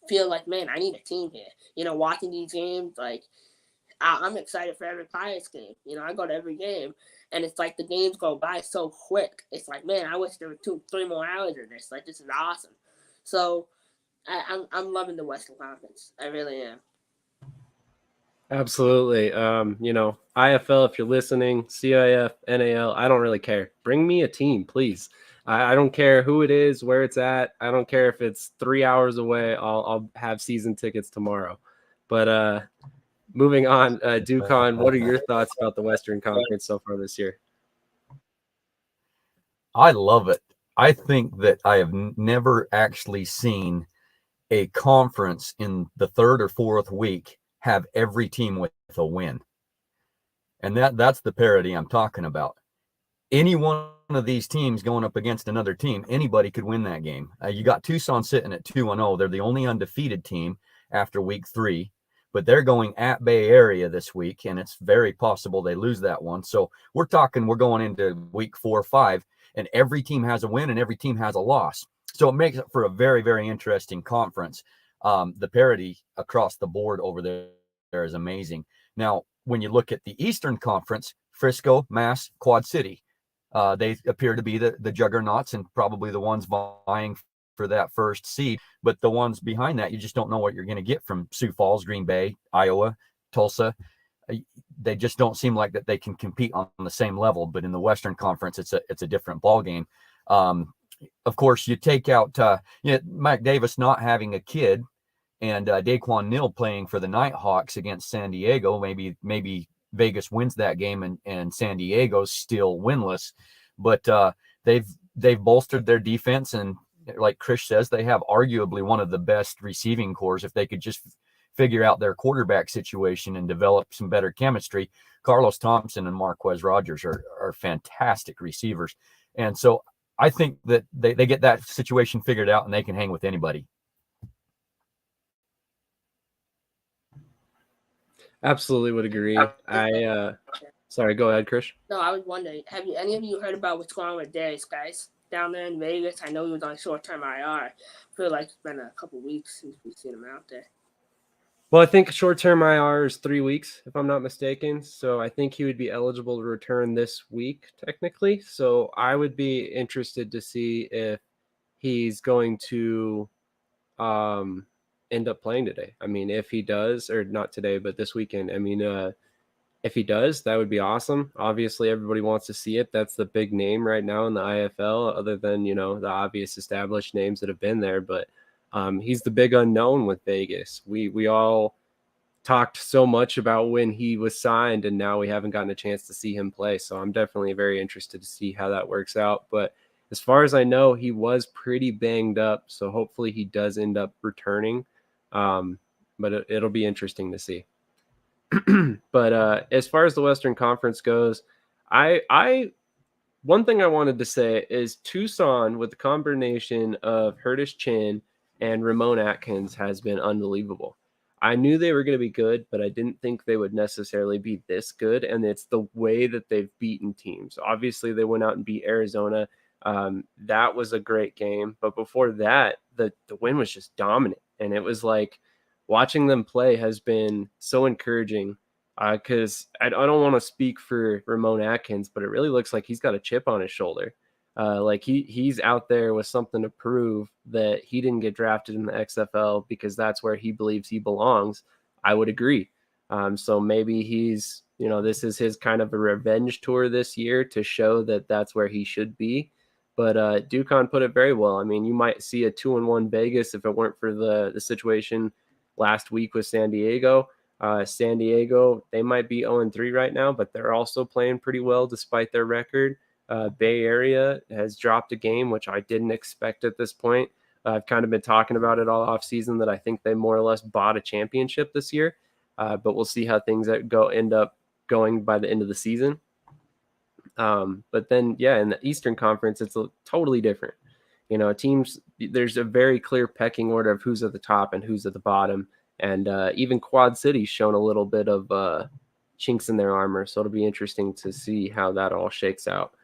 feel like, man, I need a team here. Watching these games, like, I'm excited for every Pirates game. I go to every game, and it's like the games go by so quick. It's like, man, I wish there were 2-3 more hours of this. Like, this is awesome. So I'm loving the Western Conference. I really am. Absolutely. IFL, if you're listening, CIF, NAL, I don't really care. Bring me a team, please. I don't care who it is, where it's at. I don't care if it's 3 hours away. I'll have season tickets tomorrow. But moving on, Ducon, what are your thoughts about the Western Conference so far this year? I love it. I think that I have never actually seen a conference in the 3rd or 4th week have every team with a win. And that's the parity I'm talking about. Any one of these teams going up against another team, anybody could win that game. You got Tucson sitting at 2-0. They're the only undefeated team after week 3, but they're going at Bay Area this week, and it's very possible they lose that one. So we're going into week 4 or 5, and every team has a win and every team has a loss. So it makes it for a very, very interesting conference. The parity across the board over there is amazing. Now, when you look at the Eastern Conference, Frisco, Mass, Quad City, they appear to be the juggernauts and probably the ones vying for that first seed. But the ones behind that, you just don't know what you're going to get from Sioux Falls, Green Bay, Iowa, Tulsa. They just don't seem like that they can compete on the same level. But in the Western Conference, it's a different ballgame. Of course, you take out Mike Davis not having a kid and Daquan Neal playing for the Nighthawks against San Diego. Maybe Vegas wins that game and San Diego's still winless. But they've bolstered their defense, and like Krish says, they have arguably one of the best receiving cores. If they could just figure out their quarterback situation and develop some better chemistry, Carlos Thompson and Marquez Rogers are fantastic receivers. And so I think that they get that situation figured out and they can hang with anybody. Absolutely would agree. Sorry, go ahead, Krish. No, I was wondering, have any of you heard about what's going on with Darius, guys, down there in Vegas? I know he was on short-term IR. I feel like it's been a couple weeks since we've seen him out there. Well, I think short-term IR is 3 weeks, if I'm not mistaken. So I think he would be eligible to return this week, technically. So I would be interested to see if he's going to end up playing today. I mean, if he does, or not today, but this weekend. I mean, if he does, that would be awesome. Obviously, everybody wants to see it. That's the big name right now in the IFL, other than, you know, the obvious established names that have been there. But he's the big unknown with Vegas. We all talked so much about when he was signed, and now we haven't gotten a chance to see him play. So I'm definitely very interested to see how that works out. But as far as I know, he was pretty banged up. So hopefully he does end up returning. But it'll be interesting to see. But as far as the Western Conference goes, I one thing I wanted to say is Tucson with the combination of Curtis Chin and Ramon Atkins has been unbelievable. I knew they were going to be good, but I didn't think they would necessarily be this good. And it's the way that they've beaten teams. Obviously, they went out and beat Arizona. That was a great game. But before that, the win was just dominant. And it was like watching them play has been so encouraging. Because I don't want to speak for Ramon Atkins, but it really looks like he's got a chip on his shoulder. Like he's out there with something to prove that he didn't get drafted in the XFL because that's where he believes he belongs. I would agree. So maybe he's, you know, this is his kind of a revenge tour this year to show that that's where he should be. But Ducon put it very well. I mean, you might see a 2-1 Vegas if it weren't for the situation last week with San Diego. San Diego, they might be 0-3 right now, but they're also playing pretty well despite their record. Bay Area has dropped a game, which I didn't expect at this point. I've kind of been talking about it all off season that I think they more or less bought a championship this year, but we'll see how things end up going by the end of the season. But then, yeah, in the Eastern Conference, it's totally different. You know, teams, there's a very clear pecking order of who's at the top and who's at the bottom. And even Quad City's shown a little bit of chinks in their armor. So it'll be interesting to see how that all shakes out.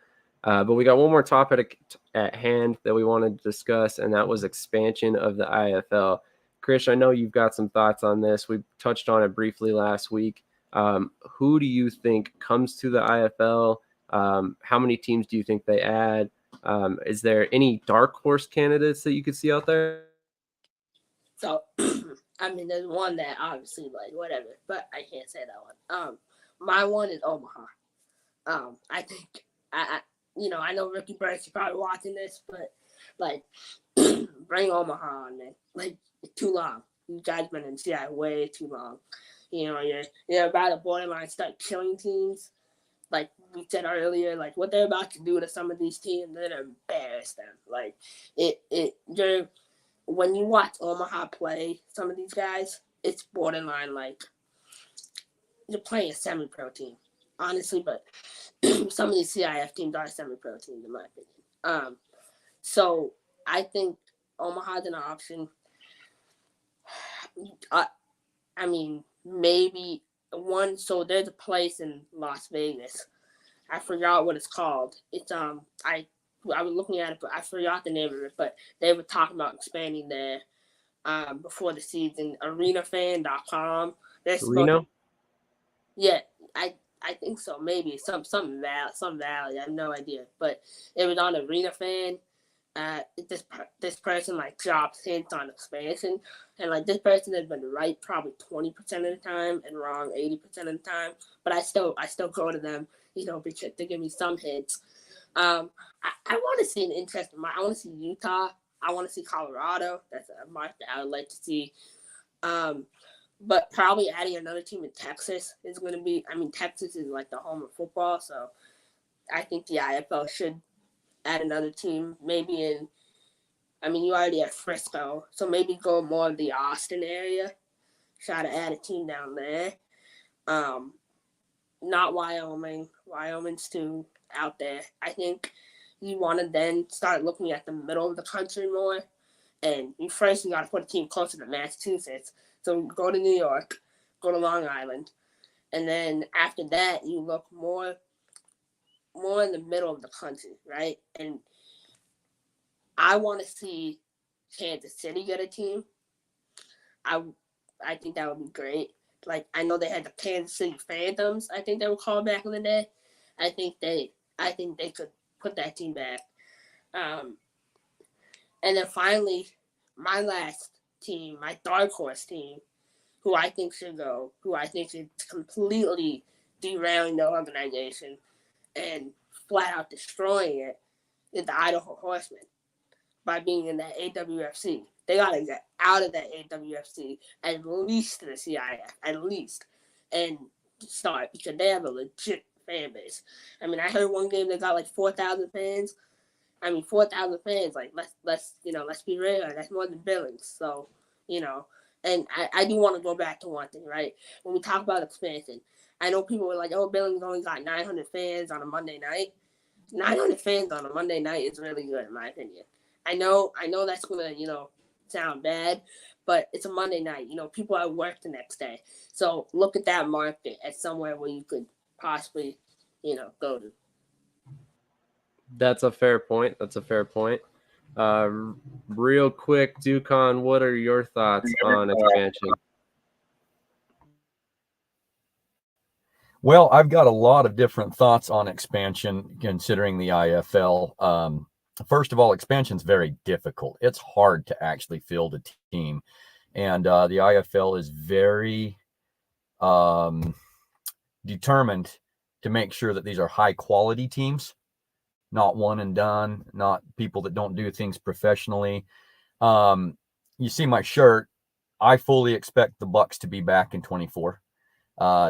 But we got one more topic at hand that we wanted to discuss, and that was expansion of the IFL. Krish, I know you've got some thoughts on this. We touched on it briefly last week. Who do you think comes to the IFL? How many teams do you think they add? Is there any dark horse candidates that you could see out there? So, I mean, there's one that obviously, like, whatever, but I can't say that one. My one is Omaha. I think, I know Ricky Burke's probably watching this, but, like, bring Omaha on, man. Like, it's too long. You guys been in CI way too long. You know, you're about to borderline start killing teams. Like we said earlier, like what they're about to do to some of these teams, they're gonna embarrass them. Like when you watch Omaha play some of these guys, it's borderline like you're playing a semi-pro team, honestly. But some of these CIF teams are semi-pro teams, in my opinion. So I think Omaha's an option. I mean, maybe one. So there's a place in Las Vegas. I forgot what it's called. It's I was looking at it, but I forgot the name of it. But they were talking about expanding there before the season. ArenaFan.com. Reno? Yeah, I think so. Maybe some valley. I have no idea. But it was on Arena Fan. This person like drops hints on expansion, and like this person has been right probably 20% of the time and wrong 80% of the time. But I still go to them, because they give me some hints. I want to see an interesting. I want to see Utah. I want to see Colorado. That's a market I would like to see. But probably adding another team in Texas is going to be. I mean, Texas is like the home of football, so I think the IFL should add another team. Maybe you already have Frisco, so maybe go more of the Austin area. Try to add a team down there. Not Wyoming. Wyoming's too out there. I think you want to then start looking at the middle of the country more. And you got to put a team closer to Massachusetts. So go to New York, go to Long Island, And then after that, you look more in the middle of the country, right? And I want to see Kansas City get a team. I think that would be great. Like, I know they had the Kansas City Phantoms, I think they were called back in the day. I think they could put that team back. And then finally, my last team, my dark horse team, who I think should go, who I think is completely derailing the organization and flat out destroying it, is the Idaho Horsemen by being in that AWFC. They got to get out of that AWFC, at least to the CIF, at least, and start, because they have a legit fan base. I mean, I heard one game they got like 4,000 fans. I mean, 4,000 fans, like, let's be real, that's more than Billings. So, and I do want to go back to one thing, right? When we talk about expansion, I know people were like, oh, Billings only got 900 fans on a Monday night. 900 fans on a Monday night is really good, in my opinion. I know that's going to, sound bad, but it's a Monday night. People at work the next day. So look at that market as somewhere where you could possibly, go to. That's a fair point. Real quick, Ducon, what are your thoughts on expansion? Well, I've got a lot of different thoughts on expansion considering the IFL. First of all, expansion is very difficult. It's hard to actually field a team. And the IFL is very determined to make sure that these are high quality teams, not one and done, not people that don't do things professionally. You see my shirt. I fully expect the Bucks to be back in 24.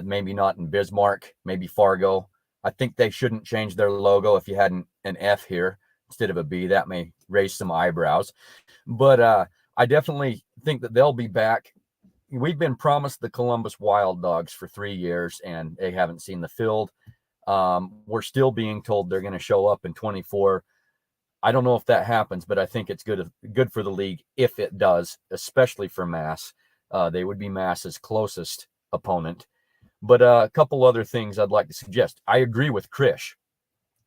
Maybe not in Bismarck, maybe Fargo. I think they shouldn't change their logo. If you had an F here instead of a B, that may raise some eyebrows. But I definitely think that they'll be back. We've been promised the Columbus Wild Dogs for 3 years, and they haven't seen the field. We're still being told they're going to show up in 24. I don't know if that happens, but I think it's good for the league if it does, especially for Mass. They would be Mass's closest opponent. But a couple other things I'd like to suggest. I agree with Krish.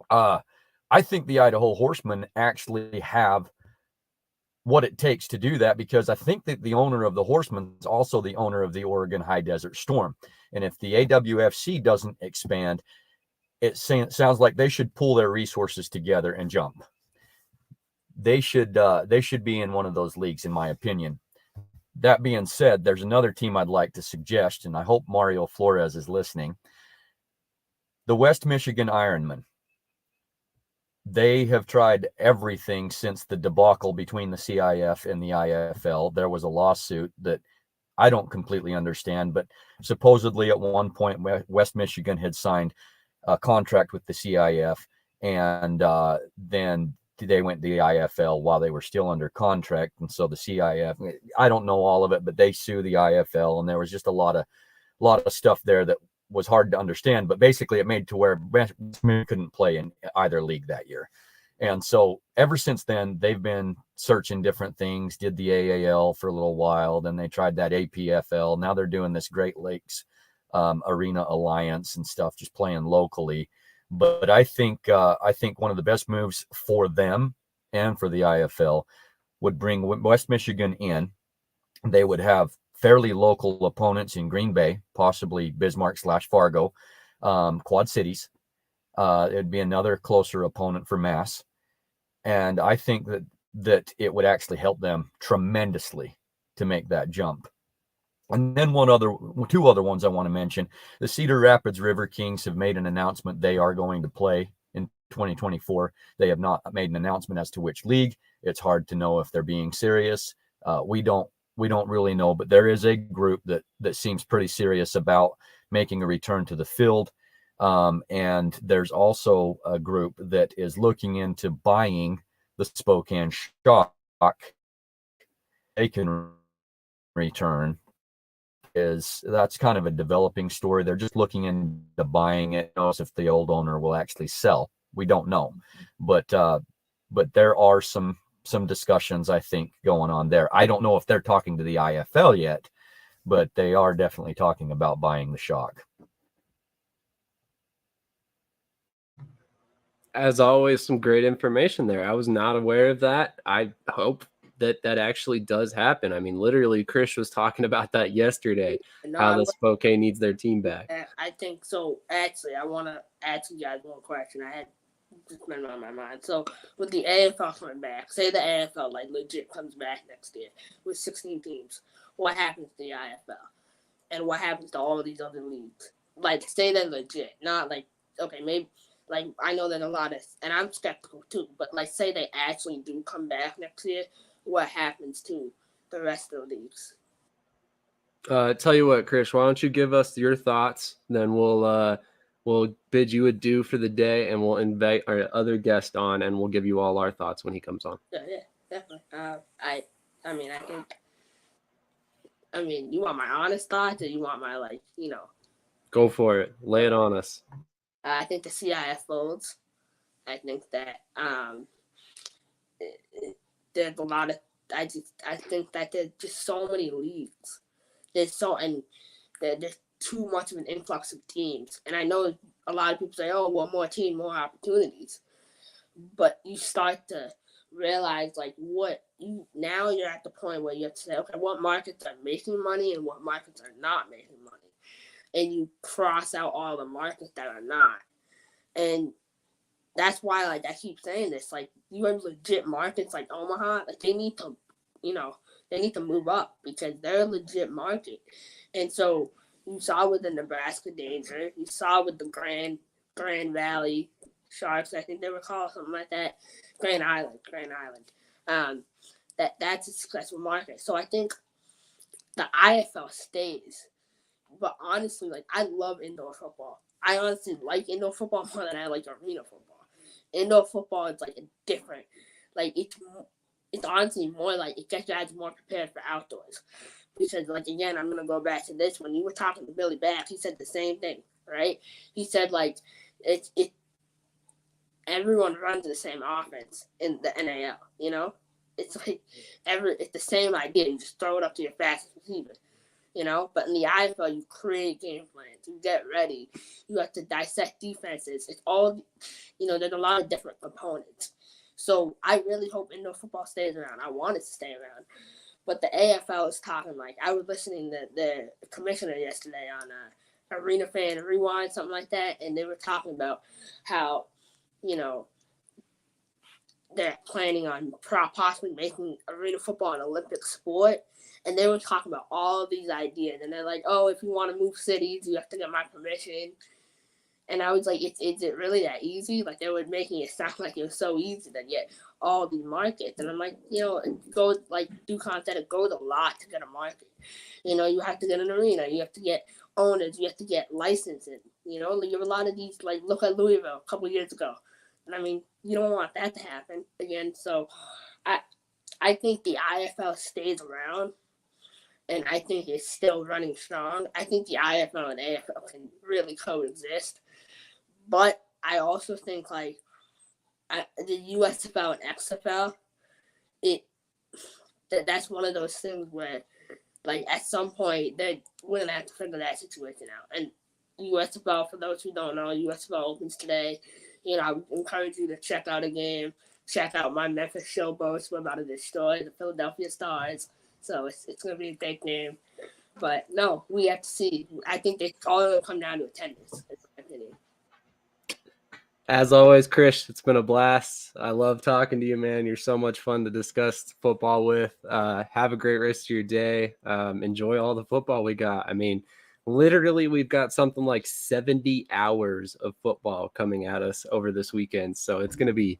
I think the Idaho Horsemen actually have what it takes to do that, because I think that the owner of the Horsemen is also the owner of the Oregon High Desert Storm. And if the AWFC doesn't expand, it sounds like they should pull their resources together and jump. They should be in one of those leagues, in my opinion. That being said, there's another team I'd like to suggest, and I hope Mario Flores is listening. The West Michigan Ironmen. They have tried everything since the debacle between the CIF and the IFL. There was a lawsuit that I don't completely understand, but supposedly at one point West Michigan had signed a contract with the CIF, and then they went to the IFL while they were still under contract. And so the CIF, I don't know all of it, but they sue the IFL, and there was just a lot of stuff there that was hard to understand. But basically it made to where Michigan couldn't play in either league that year. And so ever since then, they've been searching different things, did the AAL for a little while, then they tried that APFL. Now they're doing this Great Lakes Arena Alliance and stuff, just playing locally. But I think one of the best moves for them and for the IFL would bring West Michigan in. They would have fairly local opponents in Green Bay, possibly Bismarck/Fargo, Quad Cities. It'd be another closer opponent for Mass. And I think that it would actually help them tremendously to make that jump. And then two other ones I want to mention. The Cedar Rapids River Kings have made an announcement they are going to play in 2024. They have not made an announcement as to which league. It's hard to know if they're being serious. We don't really know, but there is a group that seems pretty serious about making a return to the field. And there's also a group that is looking into buying the Spokane Shock. They can return. That's kind of a developing story. They're just looking into buying it. Knows if the old owner will actually sell. We don't know, but there are some discussions, I think, going on there. I don't know if they're talking to the IFL yet, but they are definitely talking about buying the Shock. As always, some great information there. I was not aware of that. I hope that actually does happen. I mean, literally, Krish was talking about that yesterday, No, how the Spokane needs their team back. I think so. Actually, I want to ask you guys one question. I had just been on my mind. So, with the AFL coming back, say the AFL like legit comes back next year with 16 teams, what happens to the IFL? And what happens to all of these other leagues? Like, say they're legit, not like, okay, maybe, like, I know that a lot of, and I'm skeptical too, but like, say they actually do come back next year, what happens to the rest of the leagues? Tell you what, Krish, why don't you give us your thoughts? Then we'll bid you adieu for the day, and we'll invite our other guest on, and we'll give you all our thoughts when he comes on. Yeah, definitely. I mean, you want my honest thoughts, or you want my, like, you know? Go for it. Lay it on us. I think the CIF folds. I think that there's a lot of. I think that there's just so many leagues. There's too much of an influx of teams, and I know a lot of people say, "Oh, well, more teams, more opportunities," but you start to realize now you're at the point where you have to say, okay, what markets are making money and what markets are not making money, and you cross out all the markets that are not. And that's why, like, I keep saying this, like, you have legit markets like Omaha, like, they need to move up because they're a legit market. And so you saw with the Nebraska Danger, you saw with the Grand Valley Sharks, I think they were called, something like that. Grand Island. That's a successful market. So I think the IFL stays. But honestly, like, I love indoor football. I honestly like indoor football more than I like arena football. Indoor football is like a different, like, it's honestly more like it gets guys more prepared for outdoors. Because, like, again, I'm gonna go back to this. When you were talking to Billy Back, he said the same thing, right? He said, like, it everyone runs the same offense in the NAL, you know? It's like it's the same idea. You just throw it up to your fastest receiver, you know? But in the IFL, you create game plans. You get ready. You have to dissect defenses. It's all, you know, there's a lot of different components. So I really hope indoor football stays around. I want it to stay around. But the AFL is talking, like, I was listening to the commissioner yesterday on Arena Fan Rewind, something like that, and they were talking about how, you know, they're planning on possibly making arena football an Olympic sport. And they were talking about all of these ideas. And they're like, oh, if you want to move cities, you have to get my permission. And I was like, is it really that easy? Like, they were making it sound like it was so easy to get all these markets. And I'm like, you know, Ducon said it goes a lot to get a market. You know, you have to get an arena. You have to get owners. You have to get licensing. You know, you have a lot of these, like, look at Louisville a couple of years ago. And I mean, you don't want that to happen again. So I think the IFL stays around. And I think it's still running strong. I think the IFL and AFL can really coexist. But I also think, like, the USFL and XFL, that's one of those things where, like, at some point, we're going to have to figure that situation out. And USFL, for those who don't know, USFL opens today. You know, I would encourage you to check out a game. Check out my Memphis Showboats. We're about to destroy the Philadelphia Stars. So it's going to be a great game. But, no, we have to see. I think it's all going to come down to attendance, in my opinion. As always, Krish, it's been a blast. I love talking to you, man. You're so much fun to discuss football with. Have a great rest of your day. Enjoy all the football we got. I mean, literally, we've got something like 70 hours of football coming at us over this weekend. So it's gonna be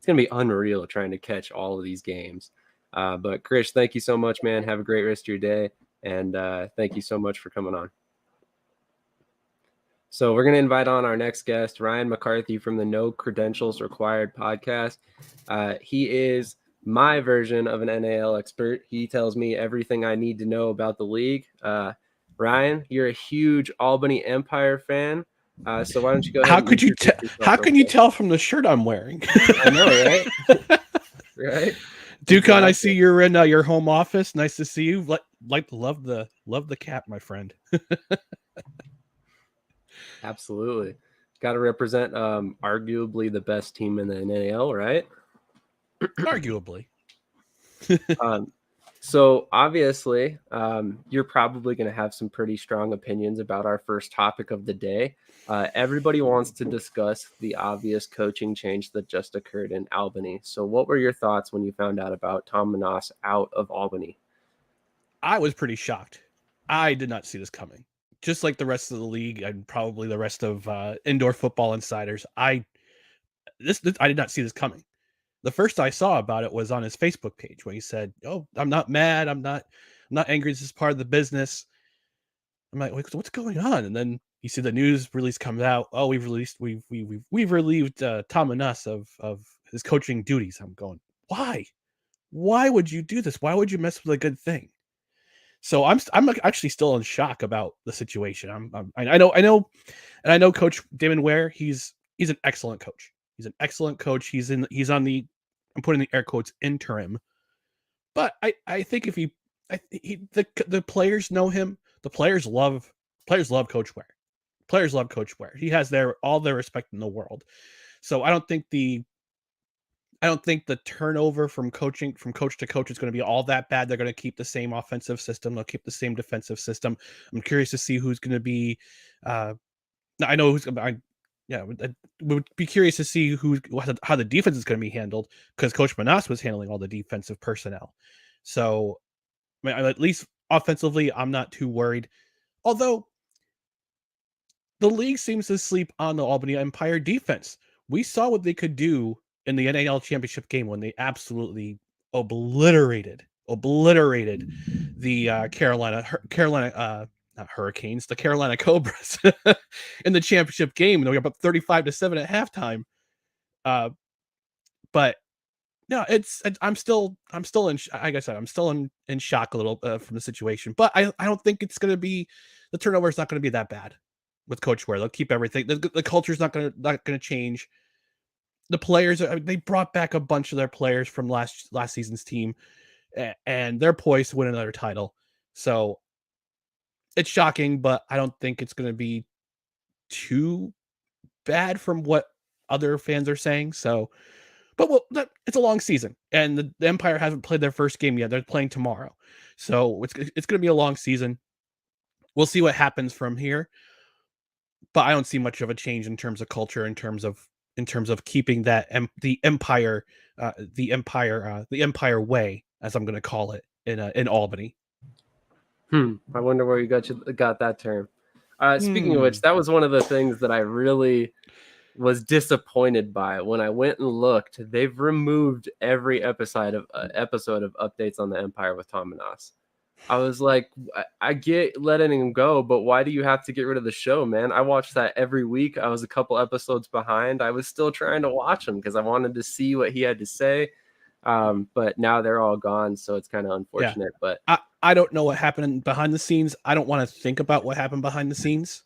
unreal trying to catch all of these games. But Krish, thank you so much, man. Have a great rest of your day, and thank you so much for coming on. So we're going to invite on our next guest, Ryan McCarthy from the No Credentials Required podcast. He is my version of an NAL expert. He tells me everything I need to know about the league. Ryan, you're a huge Albany Empire fan. So why don't you go ahead? How can you tell from the shirt I'm wearing? I know, right? Right. Ducon, I see you're in your home office. Nice to see you. Love the cap, my friend. Absolutely. Got to represent arguably the best team in the NAL, right? Arguably. So obviously, you're probably going to have some pretty strong opinions about our first topic of the day. Everybody wants to discuss the obvious coaching change that just occurred in Albany. So what were your thoughts when you found out about Tom Menas out of Albany? I was pretty shocked. I did not see this coming. Just like the rest of the league and probably the rest of indoor football insiders, I did not see this coming. The first I saw about it was on his Facebook page when he said, "Oh, I'm not mad. I'm not angry. This is part of the business." I'm like, "What's going on?" And then you see the news release comes out. Oh, we've relieved Tom Menas of his coaching duties. I'm going, why? Why would you do this? Why would you mess with a good thing? So I'm actually still in shock about the situation. I know Coach Damon Ware. He's an excellent coach. He's an excellent coach. He's on the, I'm putting the air quotes, interim. But I think if the players know him, the players love Coach Ware. Players love Coach Ware. He has all their respect in the world. So I don't think the turnover from coach to coach is going to be all that bad. They're going to keep the same offensive system. They'll keep the same defensive system. I'm curious to see who's going to be. I know who's. I would be curious to see how the defense is going to be handled, because Coach Menas was handling all the defensive personnel. So, I mean, at least offensively, I'm not too worried. Although the league seems to sleep on the Albany Empire defense. We saw what they could do in the NAL championship game when they absolutely obliterated the Carolina not Hurricanes, the Carolina Cobras in the championship game. And we got about 35-7 at halftime. But no, I'm still in, like I said, I'm still in shock a little from the situation. But I don't think it's going to be, the turnover is not going to be that bad with Coach Ware. They'll keep everything. The culture is not going to change. The players, they brought back a bunch of their players from last season's team, and they're poised to win another title. So it's shocking, but I don't think it's going to be too bad from what other fans are saying. So, but it's a long season, and the Empire hasn't played their first game yet. They're playing tomorrow, so it's going to be a long season. We'll see what happens from here, but I don't see much of a change in terms of culture, in terms of keeping that the Empire way, as I'm going to call it, in Albany. I wonder where you got that term. Speaking of which, that was one of the things that I really was disappointed by when I went and looked. They've removed every episode of updates on the Empire with Tom Menas. I was like, I get letting him go, but why do you have to get rid of the show, man? I watched that every week. I was a couple episodes behind. I was still trying to watch him because I wanted to see what he had to say. But now they're all gone, so it's kind of unfortunate. Yeah. But I don't know what happened behind the scenes. I don't want to think about what happened behind the scenes.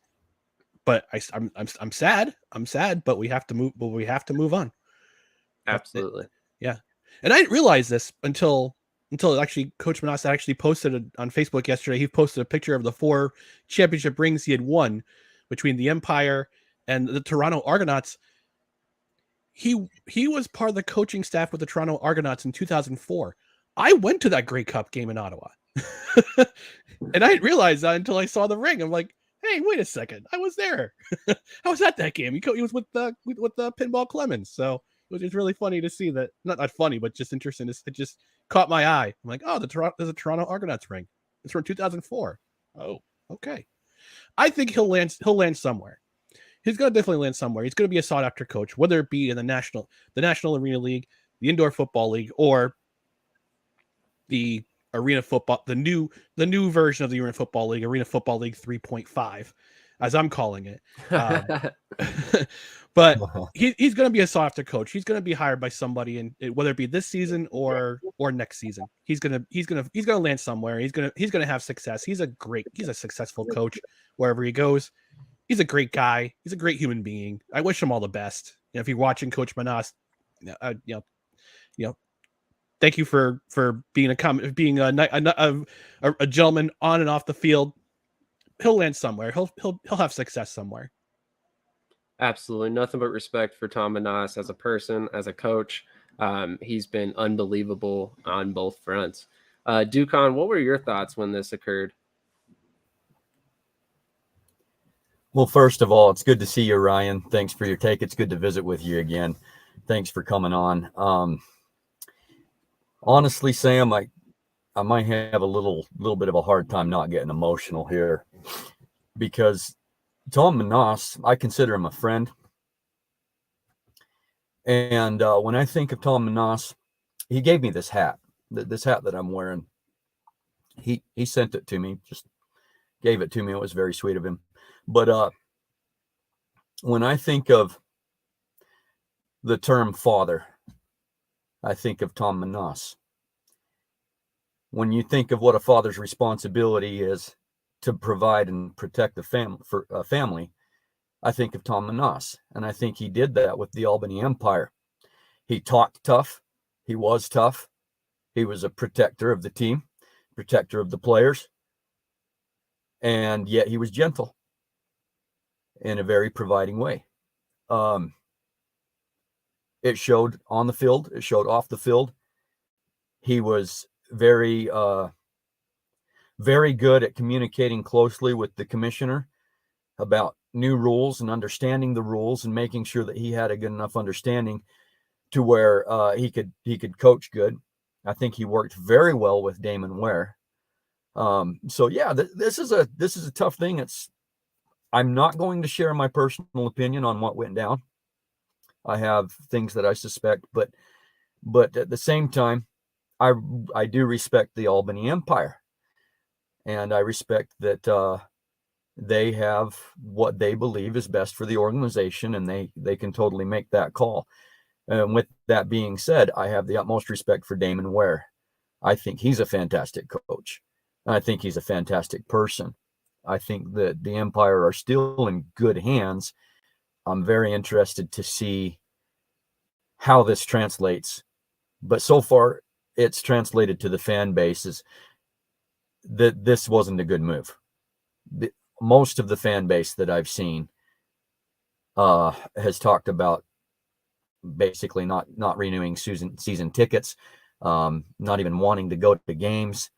But I'm sad. I'm sad, but we have to move. But we have to move on. Absolutely. Yeah. And I didn't realize this until actually Coach Menas actually posted on Facebook yesterday. He posted a picture of the 4 championship rings he had won between the Empire and the Toronto Argonauts. He was part of the coaching staff with the Toronto Argonauts in 2004. I went to that Grey Cup game in Ottawa. And I didn't realize that until I saw the ring. I'm like, hey, wait a second. I was there. I was at that game. He was with the Pinball Clemens. So it was just really funny to see that. Not funny, but just interesting. It just caught my eye. I'm like, oh, there's a Toronto Argonauts ring. It's from 2004. Oh, okay. I think he'll land somewhere. He's going to definitely land somewhere. He's going to be a sought after coach, whether it be in the National Arena League, the Indoor Football League, or the Arena Football, the new version of the Arena Football League, Arena Football League 3.5, as I'm calling it. But he's going to be a sought after coach. He's going to be hired by somebody, and whether it be this season or next season, he's going to land somewhere. He's going to have success. He's a successful coach wherever he goes. He's a great guy. He's a great human being. I wish him all the best. If you're watching Coach Menas, thank you for being a gentleman on and off the field. He'll land somewhere. He'll have success somewhere. Absolutely. Nothing but respect for Tom Menas as a person, as a coach. He's been unbelievable on both fronts. Ducon, what were your thoughts when this occurred? Well, first of all, it's good to see you, Ryan. Thanks for your take. It's good to visit with you again. Thanks for coming on. Honestly, Sam, I might have a little bit of a hard time not getting emotional here, because Tom Menas, I consider him a friend. And when I think of Tom Menas, he gave me this hat, this hat that I'm wearing. He sent it to me, just gave it to me. It was very sweet of him. But when I think of the term father, I think of Tom Menas. When you think of what a father's responsibility is to provide and protect the family, I think of Tom Menas, and I think he did that with the Albany Empire. He talked tough. He was tough. He was a protector of the team, protector of the players, and yet he was gentle in a very providing way. It showed on the field. It showed off the field. He was very good at communicating closely with the commissioner about new rules and understanding the rules and making sure that he had a good enough understanding to where he could coach good. I think he worked very well with Damon Ware. So yeah, this is a tough thing. I'm not going to share my personal opinion on what went down. I have things that I suspect, but at the same time, I do respect the Albany Empire, and I respect that they have what they believe is best for the organization, and they can totally make that call. And with that being said, I have the utmost respect for Damon Ware. I think he's a fantastic coach. I think he's a fantastic person. I think that the Empire are still in good hands. I'm very interested to see how this translates. But so far, it's translated to the fan bases that this wasn't a good move. Most of the fan base that I've seen has talked about basically not renewing season tickets, not even wanting to go to games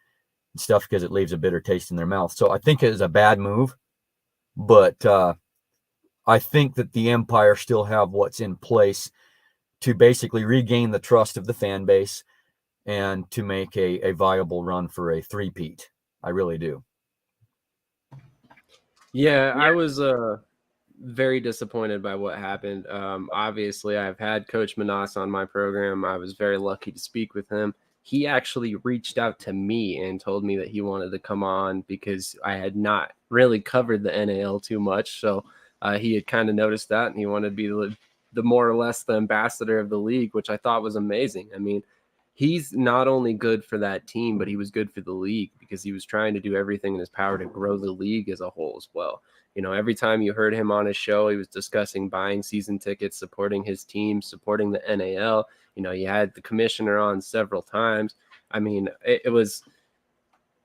and stuff, because it leaves a bitter taste in their mouth. So I think it is a bad move, but I think that the Empire still have what's in place to basically regain the trust of the fan base and to make a viable run for a three-peat. I really do. Yeah, I was very disappointed by what happened. Obviously, I've had Coach Menas on my program. I was very lucky to speak with him. He actually reached out to me and told me that he wanted to come on because I had not really covered the NAL too much. So he had kind of noticed that, and he wanted to be the more or less the ambassador of the league, which I thought was amazing. I mean, he's not only good for that team, but he was good for the league because he was trying to do everything in his power to grow the league as a whole as well. You know, every time you heard him on his show, he was discussing buying season tickets, supporting his team, supporting the NAL. You know, he had the commissioner on several times. I mean, it was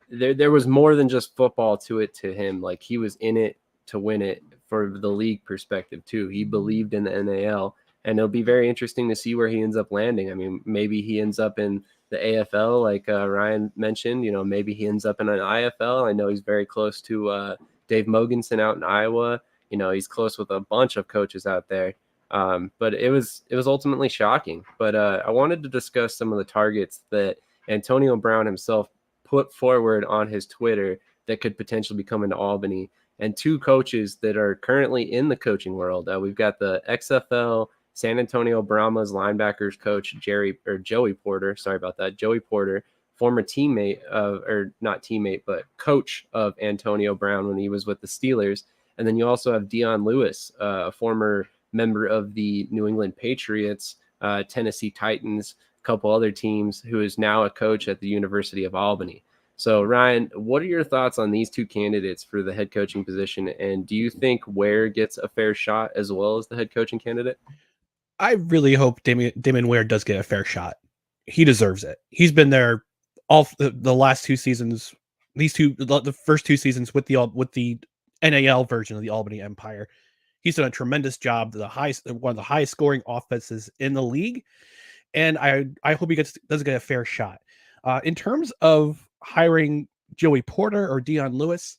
there was more than just football to him. Like, he was in it to win it for the league perspective too. He believed in the NAL, and it'll be very interesting to see where he ends up landing. I mean, maybe he ends up in the AFL, like Ryan mentioned. You know, maybe he ends up in an IFL. I know he's very close to Dave Mogensen out in Iowa. You know, he's close with a bunch of coaches out there. But it was ultimately shocking. But I wanted to discuss some of the targets that Antonio Brown himself put forward on his Twitter that could potentially be coming to Albany, and two coaches that are currently in the coaching world. We've got the XFL San Antonio Brahmas linebackers coach Joey Porter. Sorry about that. Joey Porter, former teammate or not teammate, but coach of Antonio Brown when he was with the Steelers. And then you also have Dion Lewis, a former member of the New England Patriots, Tennessee Titans, a couple other teams, who is now a coach at the University of Albany. So, Ryan, what are your thoughts on these two candidates for the head coaching position? And do you think Ware gets a fair shot as well as the head coaching candidate? I really hope Damon Ware does get a fair shot. He deserves it. He's been there all the last two seasons. The first two seasons with the NAL version of the Albany Empire. He's done a tremendous job. One of the highest scoring offenses in the league, and I hope he doesn't get a fair shot. In terms of hiring Joey Porter or Dion Lewis,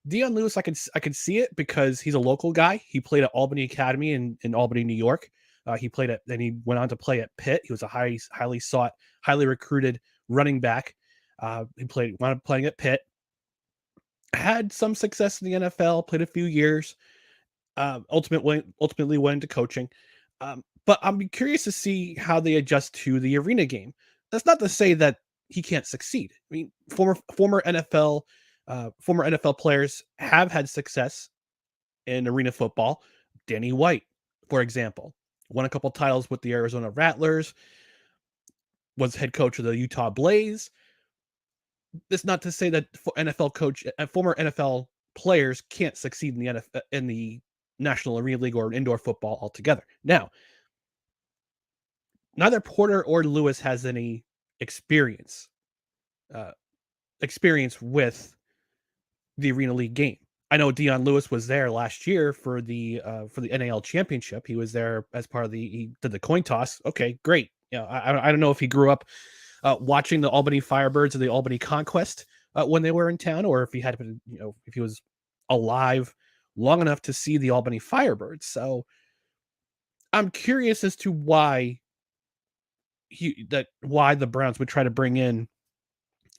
I can see it because he's a local guy. He played at Albany Academy in Albany, New York. Then he went on to play at Pitt. He was a highly sought, highly recruited running back. Wound up playing at Pitt. Had some success in the NFL. Played a few years. Ultimately went into coaching. But I'm curious to see how they adjust to the arena game. That's not to say that he can't succeed. I mean, former NFL players have had success in arena football. Danny White, for example, won a couple titles with the Arizona Rattlers, was head coach of the Utah Blaze. That's not to say that former NFL players can't succeed in the NFL, in the National Arena League or indoor football altogether. Now, neither Porter or Lewis has any experience with the Arena League game. I know Dion Lewis was there last year for the NAL championship. He was there as part of he did the coin toss. Okay, great. I don't know if he grew up watching the Albany Firebirds or the Albany Conquest when they were in town, or if he had been, if he was alive long enough to see the Albany Firebirds. So I'm curious as to why the Browns would try to bring in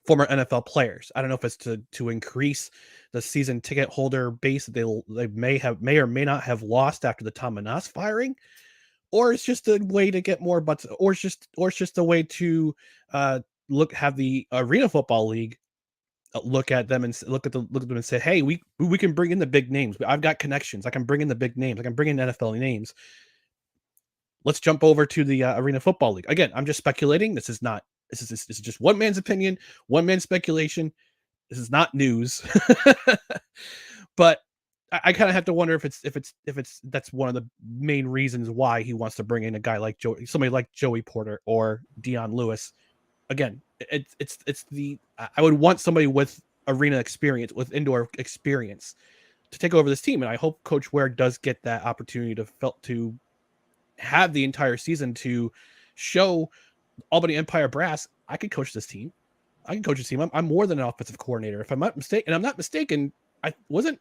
former NFL players. I don't know if it's to increase the season ticket holder base that they may or may not have lost after the Tom Menas firing, or it's just a way to get more butts, or it's just a way to have the Arena Football League look at them and say, hey, we can bring in the big names. I've got connections. I can bring in the big names. I can bring in NFL names. Let's jump over to the Arena Football League. Again, I'm just speculating. This is just one man's opinion, one man's speculation. This is not news. But I kind of have to wonder if that's one of the main reasons why he wants to bring in a guy like somebody like Joey Porter or Dion Lewis. Again, I would want somebody with arena experience, with indoor experience, to take over this team, and I hope Coach Ware does get that opportunity to have the entire season to show Albany Empire Brass, I could coach this team. I can coach this team. I'm more than an offensive coordinator. If I'm not mistaken, I wasn't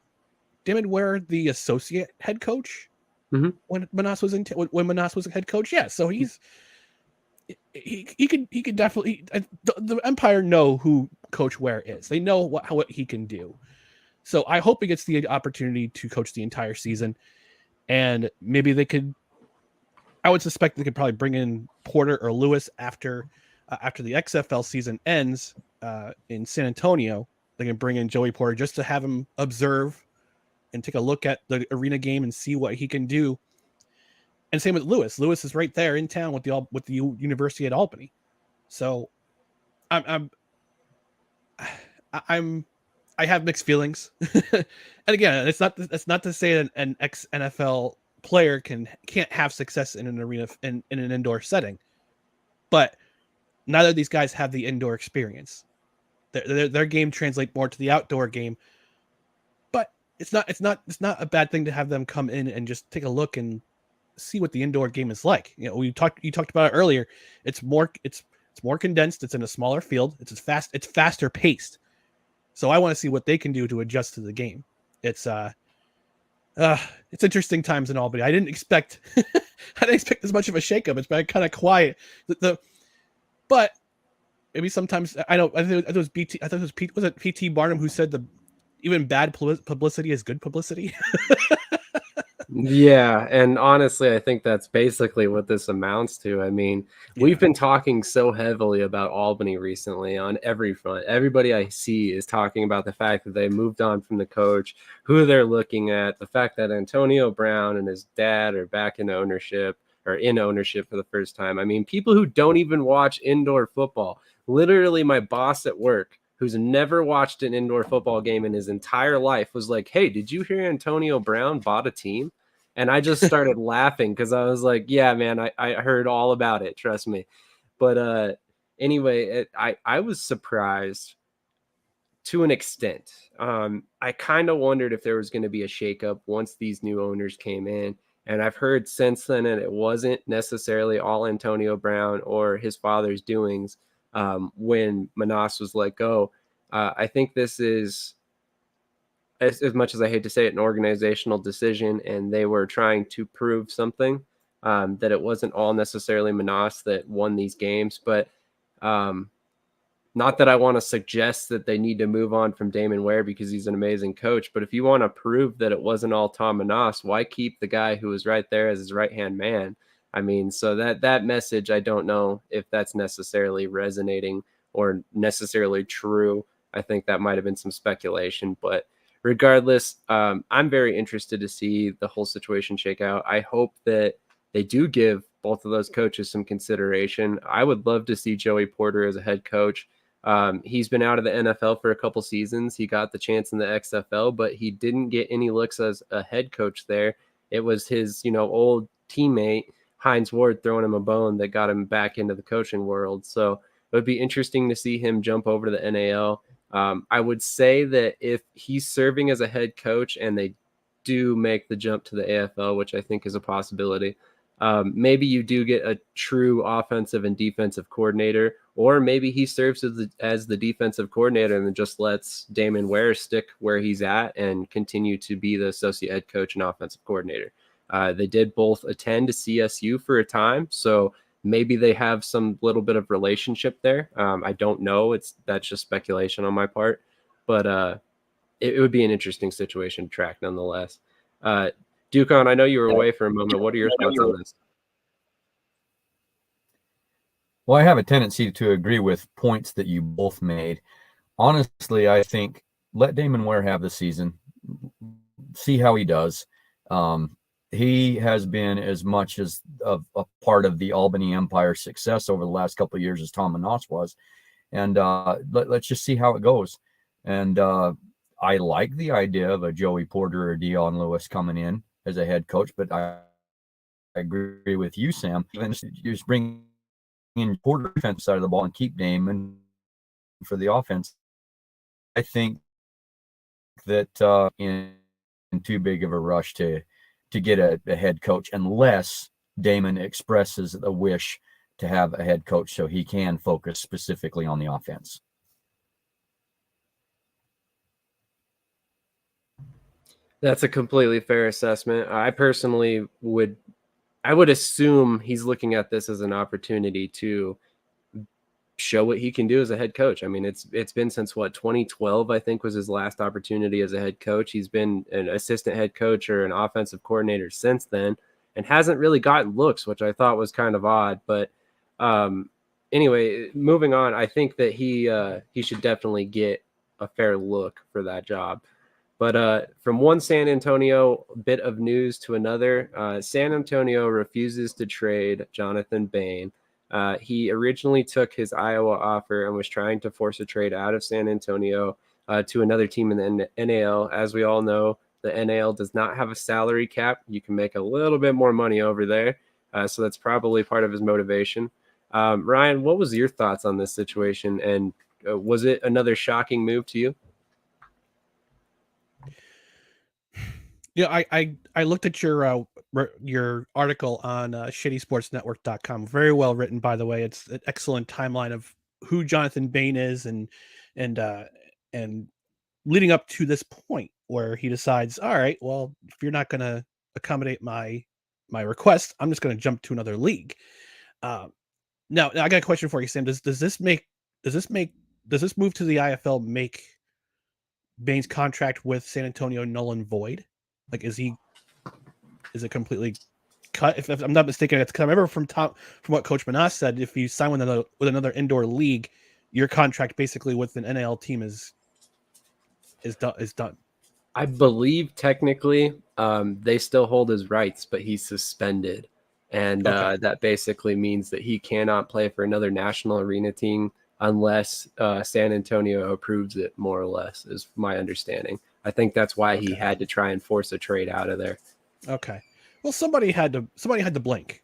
Damon Ware the associate head coach when Menas was a head coach. Yeah, so he could definitely. The Empire know who Coach Ware is. They know what he can do. So I hope he gets the opportunity to coach the entire season, and maybe they could. I would suspect they could probably bring in Porter or Lewis after the XFL season ends in San Antonio. They can bring in Joey Porter just to have him observe and take a look at the arena game and see what he can do. And same with Lewis. Lewis is right there in town with the University at Albany. So I have mixed feelings. And again, it's not to say that an ex NFL player can't have success in an arena in an indoor setting, but neither of these guys have the indoor experience. Their game translates more to the outdoor game, but it's not a bad thing to have them come in and just take a look and see what the indoor game is like. You talked about it earlier. It's more condensed. It's in a smaller field. It's faster paced. So I want to see what they can do to adjust to the game. It's interesting times in Albany. I didn't expect as much of a shakeup. It's been kind of quiet. But maybe sometimes I think it was BT. I thought it was Pete. Was it PT Barnum who said even bad publicity is good publicity? Yeah, and honestly, I think that's basically what this amounts to. I mean, we've been talking so heavily about Albany recently on every front. Everybody I see is talking about the fact that they moved on from the coach, who they're looking at, the fact that Antonio Brown and his dad are back in ownership for the first time. I mean, people who don't even watch indoor football. Literally, my boss at work, who's never watched an indoor football game in his entire life, was like, hey, did you hear Antonio Brown bought a team? And I just started laughing because I was like, yeah, man, I heard all about it. Trust me. But anyway, I was surprised to an extent. I kind of wondered if there was going to be a shakeup once these new owners came in. And I've heard since then that it wasn't necessarily all Antonio Brown or his father's doings when Menas was let go. I think this is, as much as I hate to say it, an organizational decision, and they were trying to prove something, that it wasn't all necessarily Menas that won these games. But not that I want to suggest that they need to move on from Damon Ware because he's an amazing coach, but if you want to prove that it wasn't all Tom Menas, why keep the guy who was right there as his right-hand man? I mean, so that message, I don't know if that's necessarily resonating or necessarily true. I think that might have been some speculation, but regardless, I'm very interested to see the whole situation shake out. I hope that they do give both of those coaches some consideration. I would love to see Joey Porter as a head coach. He's been out of the NFL for a couple seasons. He got the chance in the XFL, but he didn't get any looks as a head coach there. It was his, old teammate Hines Ward throwing him a bone that got him back into the coaching world. So it would be interesting to see him jump over to the NAL. I would say that if he's serving as a head coach and they do make the jump to the AFL, which I think is a possibility, maybe you do get a true offensive and defensive coordinator, or maybe he serves as the defensive coordinator and then just lets Damon Ware stick where he's at and continue to be the associate head coach and offensive coordinator. They did both attend to CSU for a time, so maybe they have some little bit of relationship there. I don't know. That's just speculation on my part, but it would be an interesting situation to track nonetheless. Dukon, I know you were away for a moment. What are your thoughts on this? Well, I have a tendency to agree with points that you both made. Honestly, I think let Damon Ware have the season, see how he does. He has been as much as a part of the Albany Empire's success over the last couple of years as Tom Menas was. And let's just see how it goes. And I like the idea of a Joey Porter or Dion Lewis coming in as a head coach, but I agree with you, Sam. Even just bring in Porter defense side of the ball and keep Damon for the offense. I think that in too big of a rush to get a head coach unless Damon expresses a wish to have a head coach so he can focus specifically on the offense. That's a completely fair assessment. I personally would assume he's looking at this as an opportunity to show what he can do as a head coach. I mean, it's been since 2012, I think, was his last opportunity as a head coach. He's been an assistant head coach or an offensive coordinator since then and hasn't really gotten looks, which I thought was kind of odd. But anyway, moving on, I think that he should definitely get a fair look for that job. But from one San Antonio bit of news to another, San Antonio refuses to trade Jonathan Bane. He originally took his Iowa offer and was trying to force a trade out of San Antonio to another team in the NAL. As we all know, the NAL does not have a salary cap. You can make a little bit more money over there. So that's probably part of his motivation. Ryan, what was your thoughts on this situation? And was it another shocking move to you? Yeah, I looked at your article on shadysportsnetwork.com. Very well written, by the way. It's an excellent timeline of who Jonathan Bane is and leading up to this point where he decides, all right, well, if you're not going to accommodate my request, I'm just going to jump to another league. Now I got a question for you, Sam. Does this move to the IFL make Bane's contract with San Antonio null and void? Like, is it completely cut? If I'm not mistaken, it's because I remember from what Coach Menas said, if you sign with another indoor league, your contract basically with an NAL team is done. I believe technically they still hold his rights, but he's suspended. And that basically means that he cannot play for another national arena team unless San Antonio approves it, more or less, is my understanding. I think that's why he had to try and force a trade out of there. Okay. Well, somebody had to blink.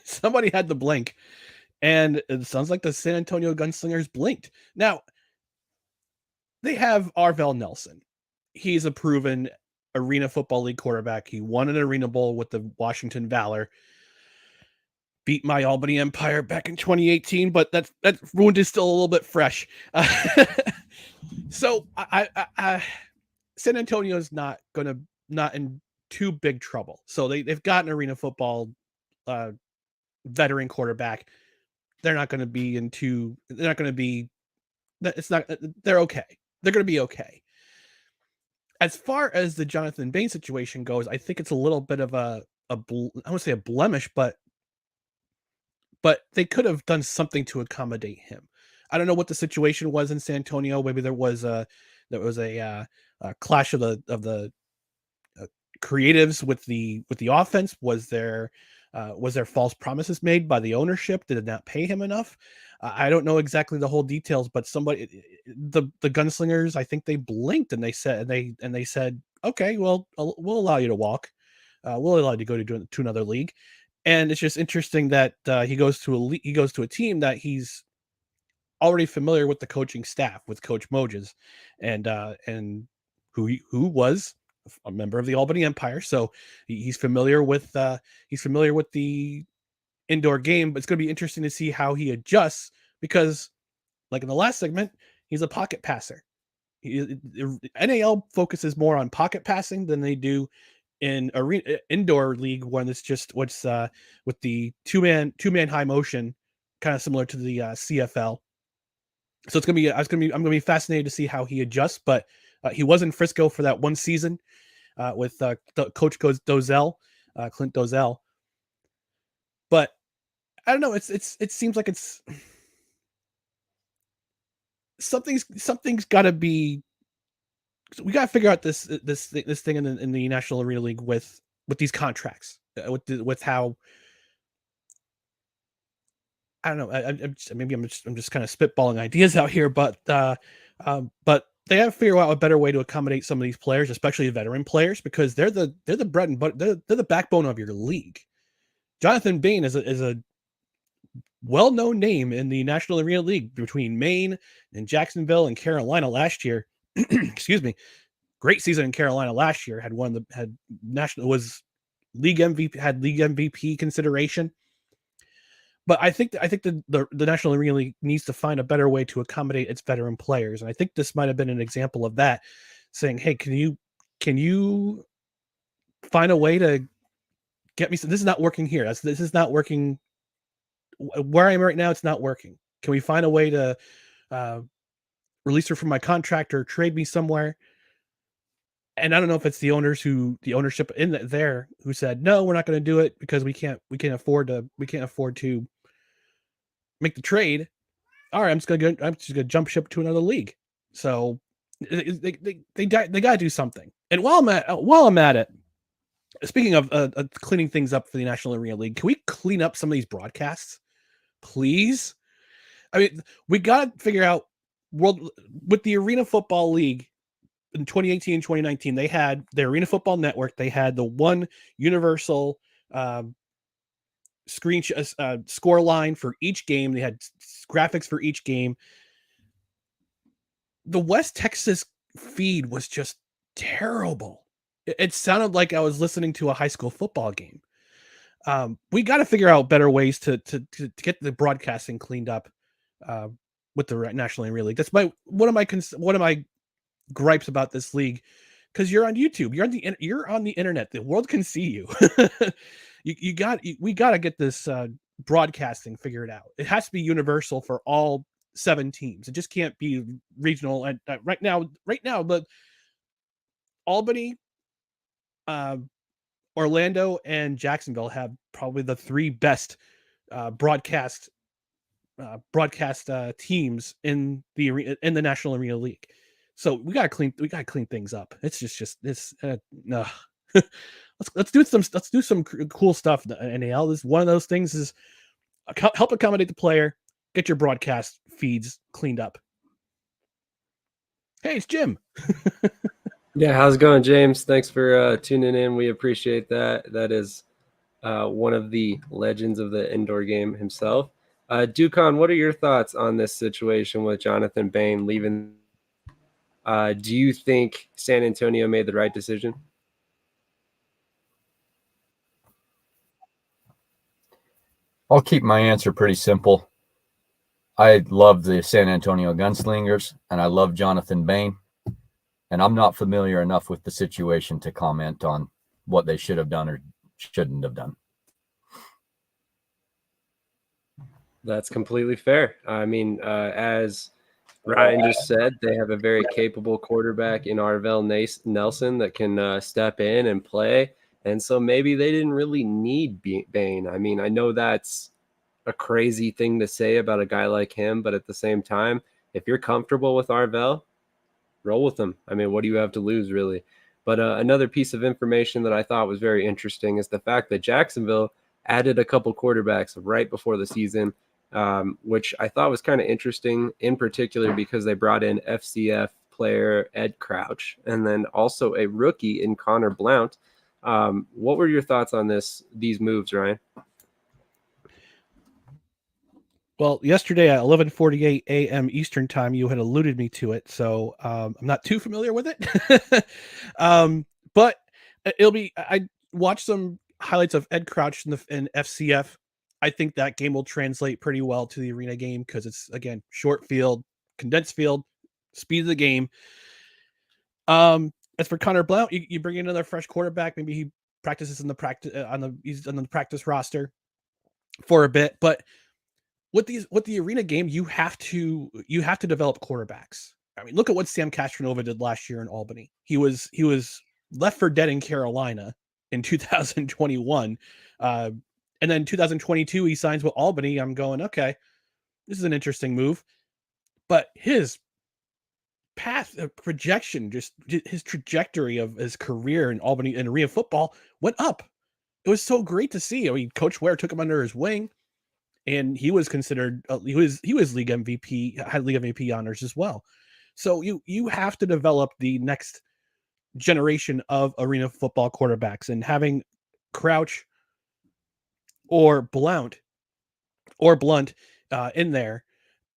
Somebody had to blink. And it sounds like the San Antonio Gunslingers blinked. Now, they have Arvell Nelson. He's a proven Arena Football League quarterback. He won an Arena Bowl with the Washington Valor. Beat my Albany Empire back in 2018, but that wound is still a little bit fresh. So San Antonio's not in too big trouble. So they've got an Arena Football veteran quarterback. They're not going to be they're okay. They're going to be okay. As far as the Jonathan Bane situation goes, I think it's a little bit of I won't say a blemish, but they could have done something to accommodate him. I don't know what the situation was in San Antonio. Maybe there was a clash of the creatives with the offense. Was there false promises made by the ownership? Did it not pay him enough? I don't know exactly the whole details, but the gunslingers, I think they blinked and they said, okay, well, we'll allow you to walk. We'll allow you to go to another league. And it's just interesting that he goes to a team that he's already familiar with the coaching staff, with Coach Mojes, and who was a member of the Albany Empire, so he's familiar with the indoor game. But it's going to be interesting to see how he adjusts, because, like in the last segment, he's a pocket passer. NAL focuses more on pocket passing than they do in indoor league, when it's just with the two man high motion, kind of similar to the CFL. So I'm gonna be fascinated to see how he adjusts. But he was in Frisco for that one season with Coach Dozell, Clint Dozell. But I don't know. It seems like it's something's got to be. We got to figure out this thing in the National Arena League with these contracts, with how, I don't know. I'm just kind of spitballing ideas out here, but they have to figure out a better way to accommodate some of these players, especially veteran players, because they're the bread and butter. They're the backbone of your league. Jonathan Bane is a well-known name in the National Arena League between Maine and Jacksonville and Carolina last year. Excuse me. Great season in Carolina last year. Had league MVP consideration. But I think the National Arena League needs to find a better way to accommodate its veteran players, and I think this might have been an example of that. Saying, "Hey, can you find a way to get me some? This is not working here. This is not working where I am right now. It's not working. Can we find a way to release her from my contract or trade me somewhere?" And I don't know if it's the ownership in there who said, "No, we're not going to do it because we can't afford to make the trade." All right, I'm just gonna jump ship to another league. So they got to do something. And while I'm at it, speaking of cleaning things up for the National Arena League, can we clean up some of these broadcasts, please? I mean, we got to figure out with the Arena Football League in 2018 and 2019. They had the Arena Football Network. They had the one universal score line for each game. They had graphics for each game. The West Texas feed was just terrible. It sounded like I was listening to a high school football game. We got to figure out better ways to get the broadcasting cleaned up with the National Arena League. That's one of my gripes about this league, because you're on YouTube, you're on the internet, the world can see you. we got to get this broadcasting figured out. It has to be universal for all 7 teams. It just can't be regional. And right now, the Albany, Orlando, and Jacksonville have probably the 3 best broadcast teams in the National Arena League. So we gotta clean things up. It's just this. No. let's do some cool stuff. NAL is one of those things. Is help accommodate the player. Get your broadcast feeds cleaned up. Hey, it's Jim. Yeah, how's it going, James? Thanks for tuning in. We appreciate that. That is one of the legends of the indoor game himself. Ducon, what are your thoughts on this situation with Jonathan Bane leaving Do you think San Antonio made the right decision? I'll keep my answer pretty simple. I love the San Antonio Gunslingers, and I love Jonathan Bane, and I'm not familiar enough with the situation to comment on what they should have done or shouldn't have done. That's completely fair. I mean, as Ryan just said, they have a very capable quarterback in Arvell Nelson that can step in and play. And so maybe they didn't really need Bane. I mean, I know that's a crazy thing to say about a guy like him, but at the same time, if you're comfortable with Arvell, roll with him. I mean, what do you have to lose, really? But another piece of information that I thought was very interesting is the fact that Jacksonville added a couple quarterbacks right before the season, which I thought was kind of interesting, in particular because they brought in FCF player Ed Crouch and then also a rookie in Conor Blount. What were your thoughts on these moves, Ryan? Well, yesterday at 11:48 a.m. Eastern time, you had alluded me to it, so I'm not too familiar with it. But it'll be. I watched some highlights of Ed Crouch in FCF. I think that game will translate pretty well to the arena game because it's, again, short field, condensed field, speed of the game. As for Conor Blount, you bring in another fresh quarterback. Maybe he practices in the he's on the practice roster for a bit, but with the arena game, you have to develop quarterbacks. I mean, look at what Sam Castronova did last year in Albany. He was left for dead in Carolina in 2021, and then 2022 he signs with Albany. I'm going, okay, this is an interesting move, but his path projection, just his trajectory of his career in Albany and arena football went up. It was so great to see. I mean, Coach Ware took him under his wing, and he was considered he was league MVP, had league MVP honors as well. So you have to develop the next generation of arena football quarterbacks, and having Crouch or Blount in there.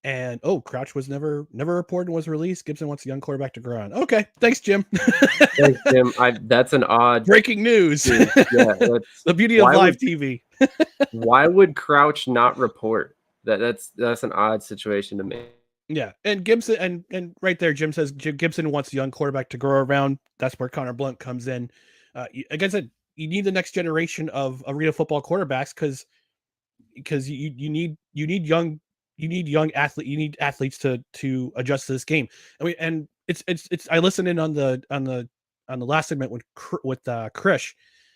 And Crouch was never reported and was released. Gibson wants a young quarterback to grow on. Okay, thanks, Jim. Thanks, Jim. That's an odd breaking news. Dude, yeah, the beauty of live TV. Why would Crouch not report? That's an odd situation to me. Yeah, and Gibson and right there, Jim says Gibson wants a young quarterback to grow around. That's where Conor Blount comes in. Like I said, you need the next generation of arena football quarterbacks because you need young athletes to adjust to this game. I mean, and it's I listened in on the last segment with Krish.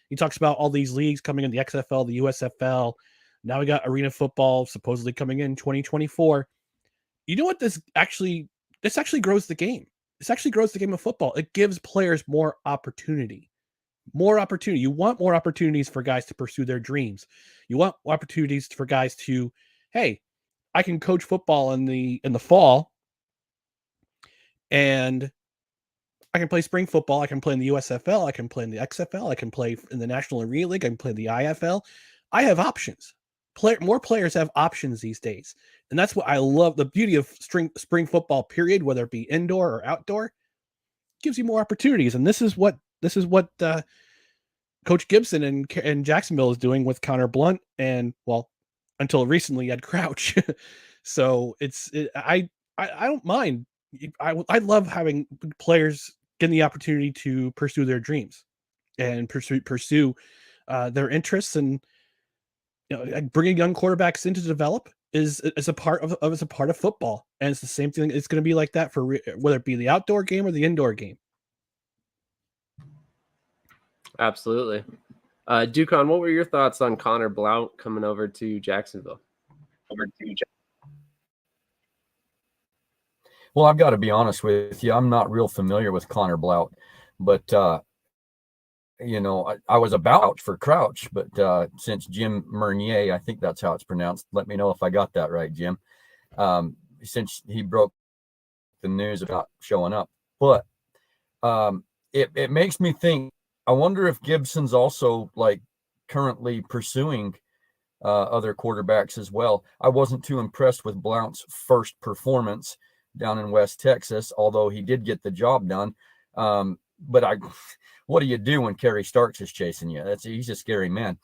He talks about all these leagues coming in, the XFL, the USFL. Now we got arena football supposedly coming in 2024. You know what this actually grows the game. This actually grows the game of football. It gives players more opportunity. You want more opportunities for guys to pursue their dreams. You want opportunities for guys to, hey, I can coach football in the fall, and I can play spring football. I can play in the USFL. I can play in the XFL. I can play in the National Arena League. I can play in the IFL. I have options. More players have options these days, and that's what I love. The beauty of spring football, period, whether it be indoor or outdoor, gives you more opportunities. And this is what Coach Gibson and Jacksonville is doing with Conor Blount, and until recently, Ed Crouch. So I don't mind. I love having players getting the opportunity to pursue their dreams and pursue their interests, and bringing young quarterbacks in to develop is a part of football, and it's the same thing. It's going to be like that for whether it be the outdoor game or the indoor game. Absolutely. Dukon, what were your thoughts on Conor Blount coming over to Jacksonville? Well, I've got to be honest with you. I'm not real familiar with Conor Blount, but I was about for Crouch, but since Jim Mernier, I think that's how it's pronounced. Let me know if I got that right, Jim. Since he broke the news about showing up, but it makes me think. I wonder if Gibson's also currently pursuing other quarterbacks as well. I wasn't too impressed with Blount's first performance down in West Texas, although he did get the job done. But what do you do when Kerry Starks is chasing you? He's a scary man.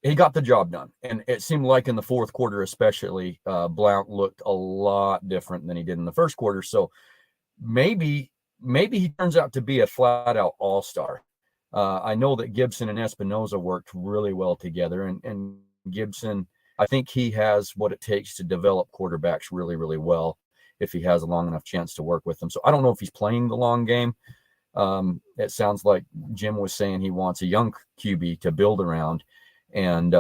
He got the job done, and it seemed like in the fourth quarter, especially, Blount looked a lot different than he did in the first quarter. So maybe he turns out to be a flat-out all-star. I know that Gibson and Espinoza worked really well together, and Gibson, I think he has what it takes to develop quarterbacks really, really well if he has a long enough chance to work with them. So I don't know if he's playing the long game. It sounds like Jim was saying he wants a young QB to build around. And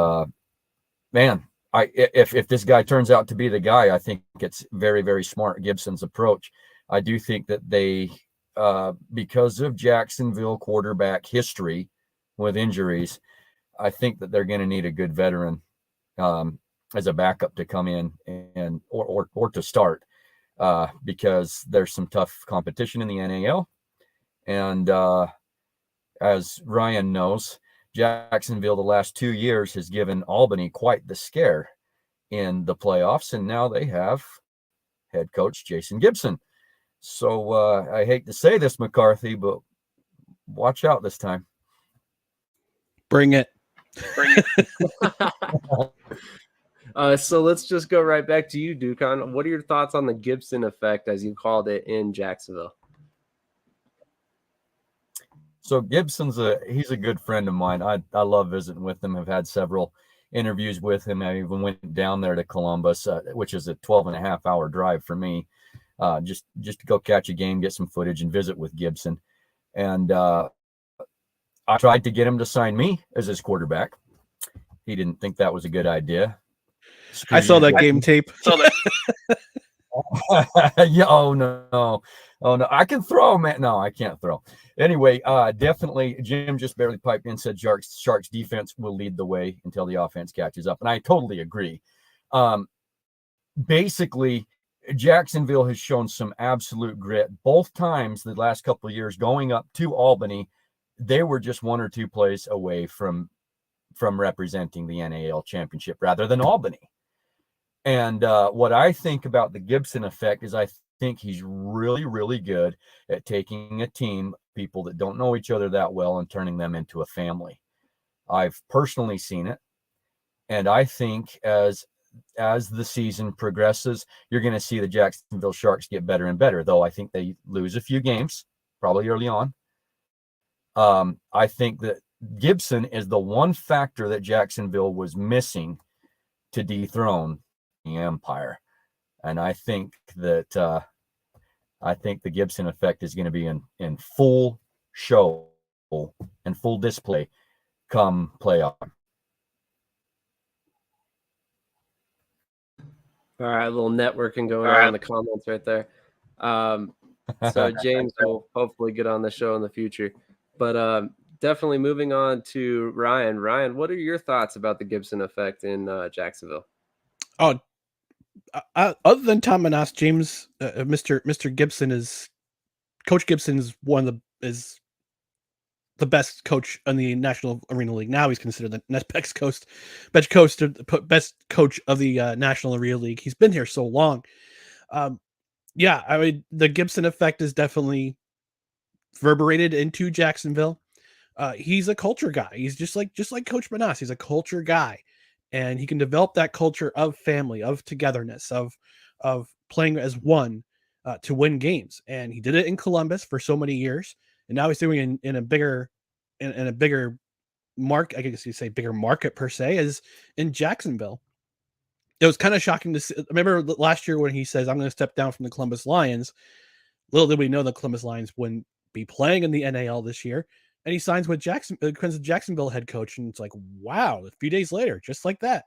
man, if this guy turns out to be the guy, I think it's very, very smart, Gibson's approach. I do think that they, because of Jacksonville quarterback history with injuries, I think that they're going to need a good veteran as a backup to come in and or to start, because there's some tough competition in the NAL. And as Ryan knows, Jacksonville the last 2 years has given Albany quite the scare in the playoffs, and now they have head coach Jason Gibson. So I hate to say this, McCarthy, but watch out this time. Bring it. So let's just go right back to you, Dukan. What are your thoughts on the Gibson effect, as you called it, in Jacksonville? So Gibson's he's a good friend of mine. I love visiting with him. I've had several interviews with him. I even went down there to Columbus, which is a 12.5-hour drive for me, just to go catch a game, get some footage, and visit with Gibson. And I tried to get him to sign me as his quarterback. He didn't think that was a good idea. I saw that game tape. Yeah, oh no, I can throw, man. No, I can't throw. Anyway, definitely Jim just barely piped in, said Sharks defense will lead the way until the offense catches up, and I totally agree. Basically, Jacksonville has shown some absolute grit both times the last couple of years going up to Albany. They were just 1 or 2 plays away from representing the NAL championship rather than Albany. And what I think about the Gibson effect is I think he's really, really good at taking a team, people that don't know each other that well, and turning them into a family. I've personally seen it. And I think as the season progresses, you're going to see the Jacksonville Sharks get better and better, though I think they lose a few games, probably early on. I think that Gibson is the one factor that Jacksonville was missing to dethrone the Empire. And I think that the Gibson effect is going to be in full show and full display come playoff. All right, a little networking going on in the comments right there. So James will hopefully get on the show in the future. But definitely moving on to Ryan. Ryan, what are your thoughts about the Gibson effect in Jacksonville? Oh, other than Tom Menas, James, Mr. Gibson is Coach Gibson is is the best coach in the National Arena League. Now he's considered the best coach of the National Arena League. He's been here so long. Yeah, I mean, the Gibson effect is definitely reverberated into Jacksonville. He's a culture guy. He's just like Coach Menas. He's a culture guy, and he can develop that culture of family, of togetherness, of playing as one to win games. And he did it in Columbus for so many years, and now he's doing it in a bigger market. I guess you say bigger market per se, is in Jacksonville. It was kind of shocking to see. I remember last year when he says, "I'm going to step down from the Columbus Lions." Little did we know the Columbus Lions wouldn't be playing in the NAL this year, and he signs with Jacksonville head coach, and it's like, wow! A few days later, just like that.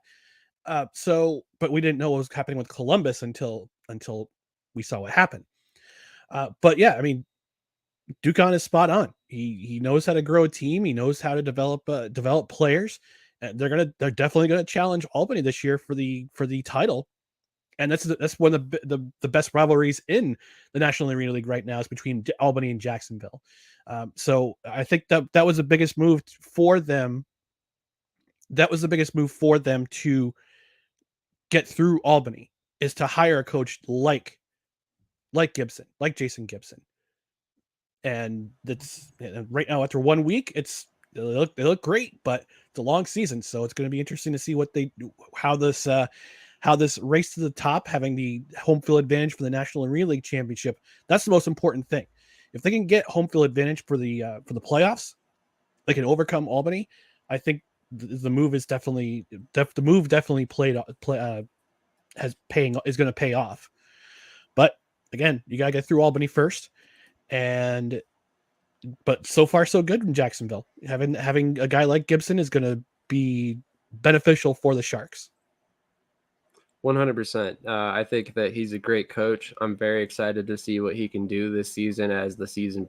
But we didn't know what was happening with Columbus until we saw what happened. But yeah, I mean, Dukan is spot on. He knows how to grow a team. He knows how to develop players. They're definitely gonna challenge Albany this year for the title. And that's one of the best rivalries in the National Arena League right now is between Albany and Jacksonville. So I think that was the biggest move for them. That was the biggest move for them to get through Albany. is to hire a coach like Gibson, like Jason Gibson. And that's right now after 1 week, they look great, but it's a long season, so it's going to be interesting to see what they do, how this race to the top, having the home field advantage for the National Arena League Championship. That's the most important thing. If they can get home field advantage for the playoffs, they can overcome Albany. I think the move is definitely is going to pay off. But again, you got to get through Albany first, but so far so good in Jacksonville. Having a guy like Gibson is going to be beneficial for the Sharks. 100%. I think that he's a great coach. I'm very excited to see what he can do this season as the season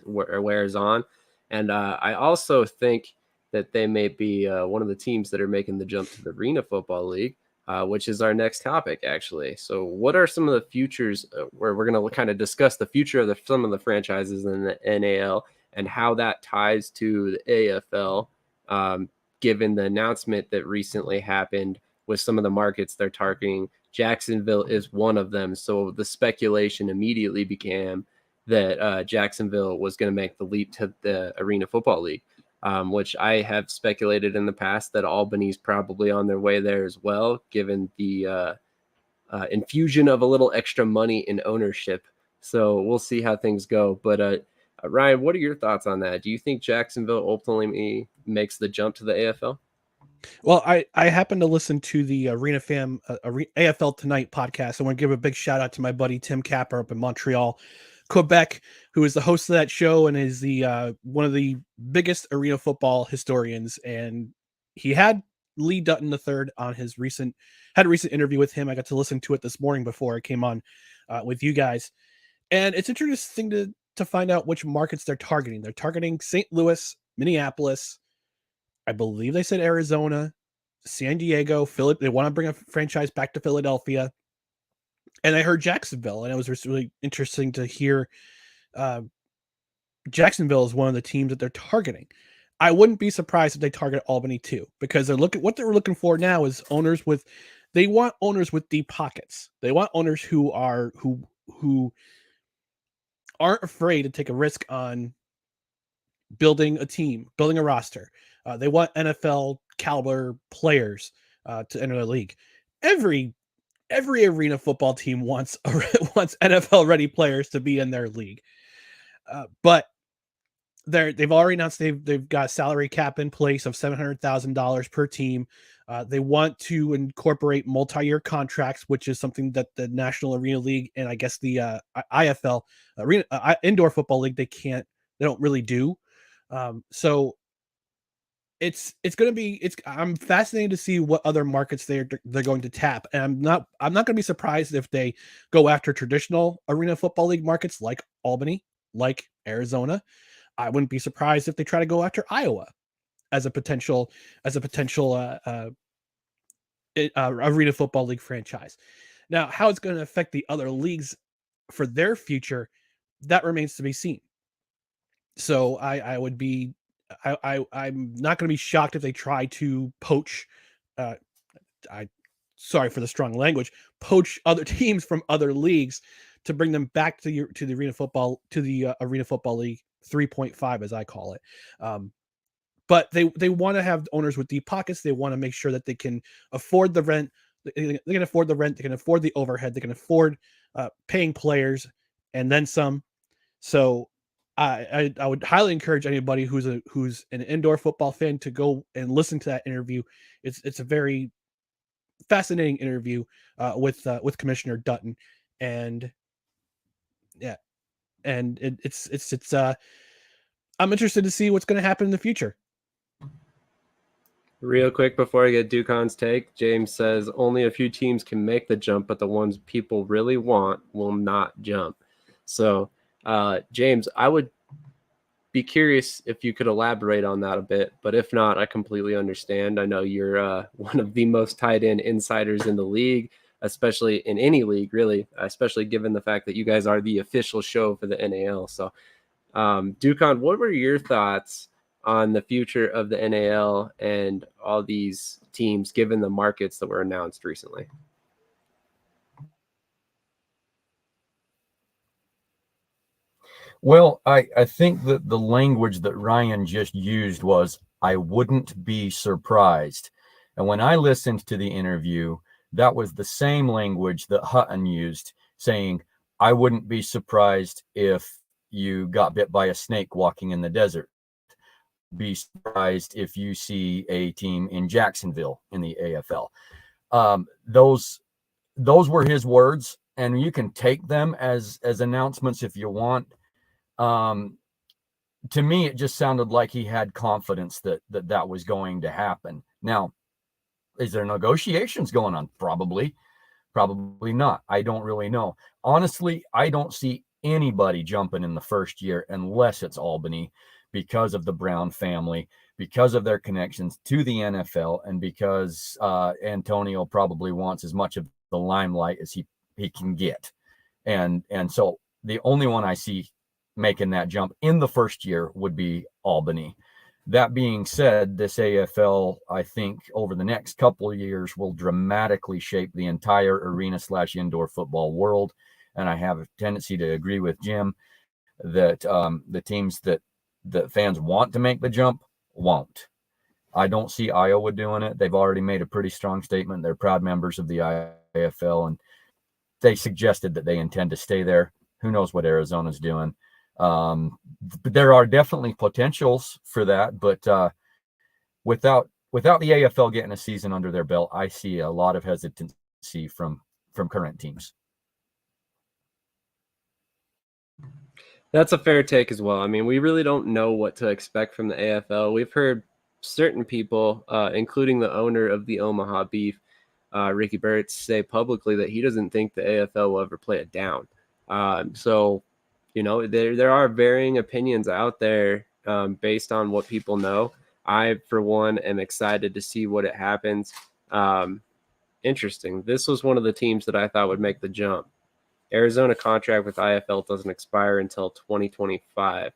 wears on. And I also think that they may be one of the teams that are making the jump to the Arena Football League, which is our next topic, actually. So what are some of the futures where we're going to kind of discuss the future of some of the franchises in the NAL and how that ties to the AFL, given the announcement that recently happened with some of the markets they're targeting. Jacksonville is one of them. So the speculation immediately became that Jacksonville was going to make the leap to the Arena Football League, which I have speculated in the past that Albany's probably on their way there as well, given the infusion of a little extra money in ownership. So we'll see how things go. But Ryan, what are your thoughts on that? Do you think Jacksonville ultimately makes the jump to the AFL? Well, I happen to listen to the Arena Fam AFL Tonight podcast. I want to give a big shout out to my buddy Tim Capper up in Montreal, Quebec, who is the host of that show and is the one of the biggest arena football historians. And he had Lee Dutton III on his recent interview with him. I got to listen to it this morning before I came on with you guys, and it's interesting to find out which markets they're targeting. They're targeting St. Louis, Minneapolis, I believe they said Arizona, San Diego, They want to bring a franchise back to Philadelphia. And I heard Jacksonville, and it was just really interesting to hear Jacksonville is one of the teams that they're targeting. I wouldn't be surprised if they target Albany too, because what they're looking for now is they want owners with deep pockets. They want owners who aren't afraid to take a risk on building a team, building a roster. They want NFL caliber players to enter the league. Every arena football team wants NFL ready players to be in their league. But they've already announced they've got a salary cap in place of $700,000 per team. They want to incorporate multi-year contracts, which is something that the National Arena League and I guess the IFL Indoor Football League they don't really do. So it's going to be I'm fascinated to see what other markets they're going to tap, and I'm not going to be surprised if they go after traditional Arena Football League markets like Albany, like Arizona. I wouldn't be surprised if they try to go after Iowa as a potential Arena Football League franchise. Now, how it's going to affect the other leagues for their future, that remains to be seen. So I'm not going to be shocked if they try to poach. Sorry for the strong language. Poach other teams from other leagues to bring them back to the Arena Football League 3.5, as I call it. But they want to have owners with deep pockets. They want to make sure that they can afford the rent. They can afford the rent. They can afford the overhead. They can afford paying players and then some. So I would highly encourage anybody who's an indoor football fan to go and listen to that interview. It's a very fascinating interview with Commissioner Dutton, and yeah, and it's I'm interested to see what's going to happen in the future. Real quick before I get Ducon's take, James says only a few teams can make the jump, but the ones people really want will not jump. So, James, I would be curious if you could elaborate on that a bit, but if not, I completely understand. I know you're one of the most tied in insiders in the league, especially in any league, really, especially given the fact that you guys are the official show for the NAL. So, Ducon, what were your thoughts on the future of the NAL and all these teams, given the markets that were announced recently? Well, I think that the language that Ryan just used was, I wouldn't be surprised. And when I listened to the interview, that was the same language that Hutton used, saying, I wouldn't be surprised if you got bit by a snake walking in the desert. Be surprised if you see a team in Jacksonville in the AFL. Those were his words, and you can take them as announcements if you want. To me, it just sounded like he had confidence that was going to happen. Now, is there negotiations going on? Probably not. I don't really know. Honestly, I don't see anybody jumping in the first year unless it's Albany, because of the Brown family, because of their connections to the NFL, and because Antonio probably wants as much of the limelight as he can get. And so the only one I see making that jump in the first year would be Albany. That being said, this AFL, I think, over the next couple of years will dramatically shape the entire arena/indoor football world. And I have a tendency to agree with Jim that the teams that fans want to make the jump won't. I don't see Iowa doing it. They've already made a pretty strong statement. They're proud members of the AFL, and they suggested that they intend to stay there. Who knows what Arizona's doing? But there are definitely potentials for that, but without the AFL getting a season under their belt, I see a lot of hesitancy from current teams. That's a fair take as well. I mean, we really don't know what to expect from the AFL. We've heard certain people, including the owner of the Omaha Beef, Ricky Burtz, say publicly that he doesn't think the AFL will ever play it down. So, you know, there are varying opinions out there based on what people know. I, for one, am excited to see what it happens. Interesting. This was one of the teams that I thought would make the jump. Arizona contract with IFL doesn't expire until 2025.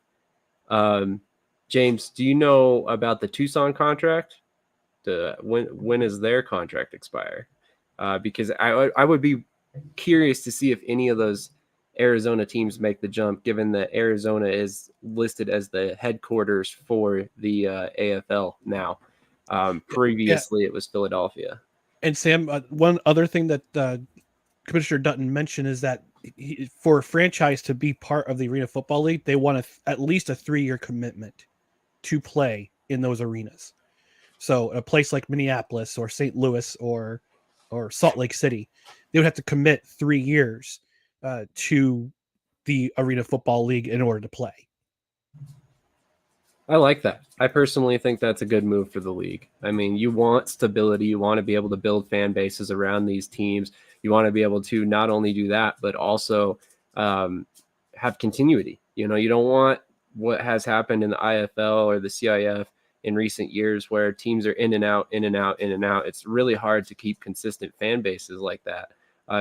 James, do you know about the Tucson contract? When is their contract expire? Because I would be curious to see if any of those Arizona teams make the jump, given that Arizona is listed as the headquarters for the AFL now. Previously, it was Philadelphia. And Sam, one other thing that Commissioner Dutton mentioned is that for a franchise to be part of the Arena Football League, they want at least a 3-year commitment to play in those arenas. So a place like Minneapolis or St. Louis or Salt Lake City, they would have to commit 3 years to the Arena Football League in order to play. I like that. I personally think that's a good move for the league. I mean, you want stability. You want to be able to build fan bases around these teams. You want to be able to not only do that, but also have continuity. You know, you don't want what has happened in the IFL or the CIF in recent years where teams are in and out, in and out, in and out. It's really hard to keep consistent fan bases like that.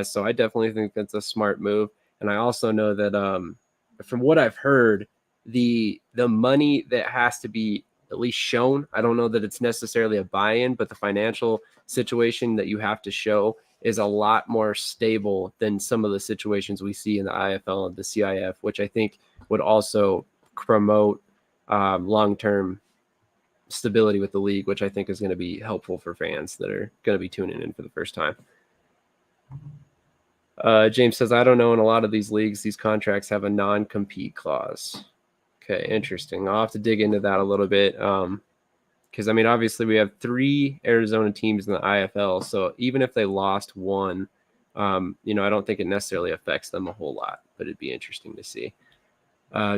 So I definitely think that's a smart move. And I also know that from what I've heard, the money that has to be at least shown, I don't know that it's necessarily a buy-in, but the financial situation that you have to show is a lot more stable than some of the situations we see in the IFL and the CIF, which I think would also promote long-term stability with the league, which I think is going to be helpful for fans that are going to be tuning in for the first time. James says, I don't know, in a lot of these leagues, these contracts have a non-compete clause. Okay, interesting. I'll have to dig into that a little bit. Because, I mean, obviously we have 3 Arizona teams in the IFL. So even if they lost one, you know, I don't think it necessarily affects them a whole lot. But it'd be interesting to see.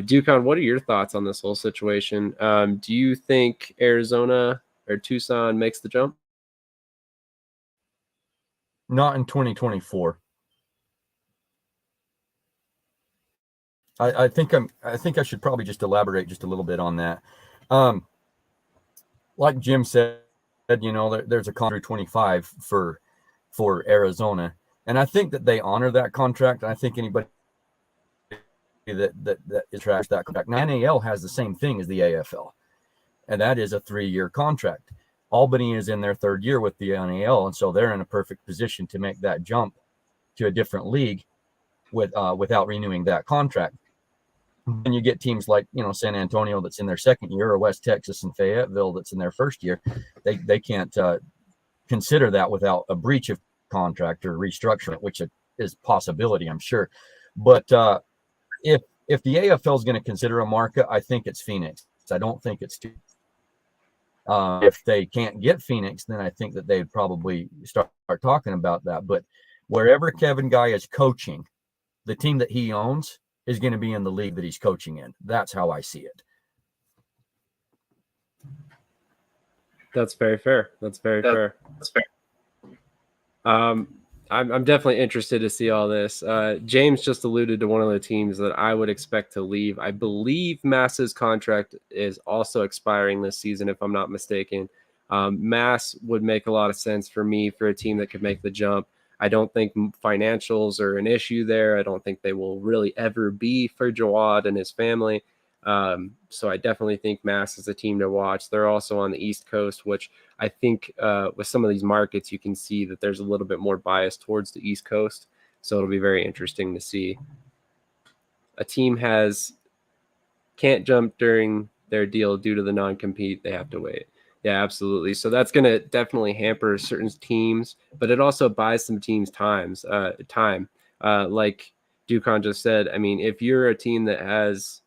Dukon, what are your thoughts on this whole situation? Do you think Arizona or Tucson makes the jump? Not in 2024. I think I should probably just elaborate just a little bit on that. Like Jim said, you know, there's a contract 25 for Arizona, and I think that they honor that contract. I think anybody that tracks that contract. Now, NAL has the same thing as the AFL, and that is a 3-year contract. Albany is in their 3rd year with the NAL, and so they're in a perfect position to make that jump to a different league without renewing that contract. Then you get teams like, San Antonio that's in their second year, or West Texas and Fayetteville that's in their first year. They can't consider that without a breach of contract or restructuring, which is possibility, I'm sure. But if the AFL is going to consider a market, I think it's Phoenix. I don't think it's too. If they can't get Phoenix, then I think that they'd probably start talking about that. But wherever Kevin Guy is coaching, the team that he owns is going to be in the league that he's coaching in. That's how I see it. That's very fair. That's very fair. That's fair. I'm definitely interested to see all this. James just alluded to one of the teams that I would expect to leave. I believe Mass's contract is also expiring this season, if I'm not mistaken. Mass would make a lot of sense for me for a team that could make the jump. I don't think financials are an issue there. I don't think they will really ever be for Jawad and his family. So I definitely think Mass is a team to watch. They're also on the East Coast, which I think with some of these markets, you can see that there's a little bit more bias towards the East Coast. So it'll be very interesting to see. A team can't jump during their deal due to the non-compete. They have to wait. Yeah, absolutely. So that's going to definitely hamper certain teams, but it also buys some teams time. Like Ducon just said, I mean, if you're a team that's